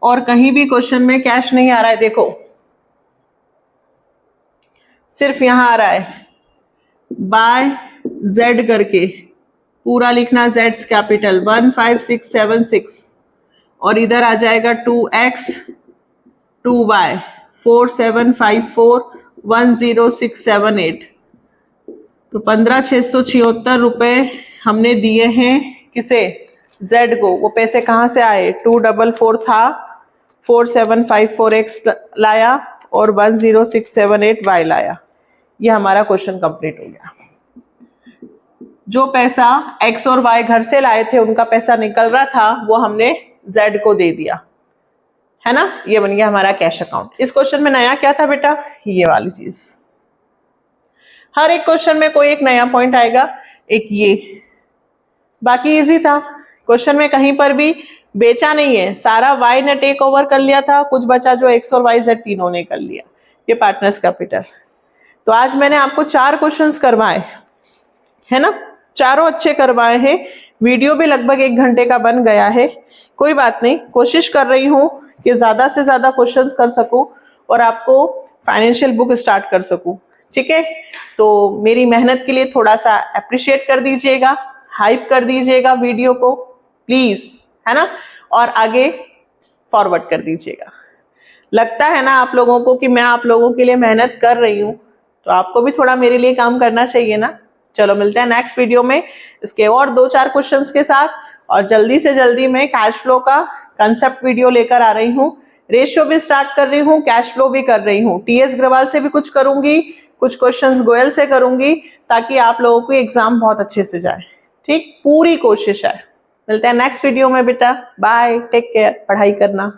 Speaker 1: और कहीं भी क्वेश्चन में कैश नहीं आ रहा है, देखो सिर्फ यहां आ रहा है बाय जेड करके, पूरा लिखना जेड्स कैपिटल 15676, और इधर आ जाएगा 2x 2y 4754 10678, तो 15676 रुपए हमने दिए हैं किसे? जेड को। वो पैसे कहाँ से आए? 244 था, 4754x लाया और 10678y लाया। ये हमारा क्वेश्चन कंप्लीट हो गया। जो पैसा x और y घर से लाए थे, उनका पैसा निकल रहा था, वो हमने z को दे दिया। है ना, ये बन गया हमारा कैश अकाउंट। इस क्वेश्चन में नया क्या था बेटा, ये वाली चीज। हर एक क्वेश्चन में कोई एक नया पॉइंट आएगा, एक ये, बाकी इजी था। क्वेश्चन में कहीं पर भी बेचा नहीं है, सारा वाई ने टेक ओवर कर लिया था, कुछ बचा जो एक्स और वाई जेड तीनों ने कर लिया, ये पार्टनर्स कैपिटल। तो आज मैंने आपको 4 क्वेश्चंस करवाए, है ना, चारों अच्छे करवाए हैं। वीडियो भी लगभग 1 घंटे का बन गया है, कोई बात नहीं, कोशिश कर रही हूं कि ज्यादा से ज्यादा क्वेश्चंस कर सकूं और आपको फाइनेंशियल बुक स्टार्ट कर सकूं, ठीक है। तो मेरी मेहनत के लिए थोड़ा सा अप्रिशिएट कर दीजिएगा, हाइप कर दीजिएगा वीडियो को प्लीज, है ना, और आगे फॉरवर्ड कर दीजिएगा। लगता है ना आप लोगों को कि मैं आप लोगों के लिए मेहनत कर रही हूं, तो आपको भी थोड़ा मेरे लिए काम करना चाहिए ना। चलो मिलते हैं नेक्स्ट वीडियो में इसके और 2-4 क्वेश्चंस के साथ, और जल्दी से जल्दी मैं कैश फ्लो का कंसेप्ट वीडियो लेकर आ रही हूँ, रेशियो भी स्टार्ट कर रही हूँ, कैश फ्लो भी कर रही हूँ, टीएस ग्रवाल से भी कुछ करूंगी, कुछ क्वेश्चंस गोयल से करूंगी, ताकि आप लोगों को एग्जाम बहुत अच्छे से जाए, ठीक, पूरी कोशिश है। मिलते हैं नेक्स्ट वीडियो में बेटा, बाय, टेक केयर, पढ़ाई करना।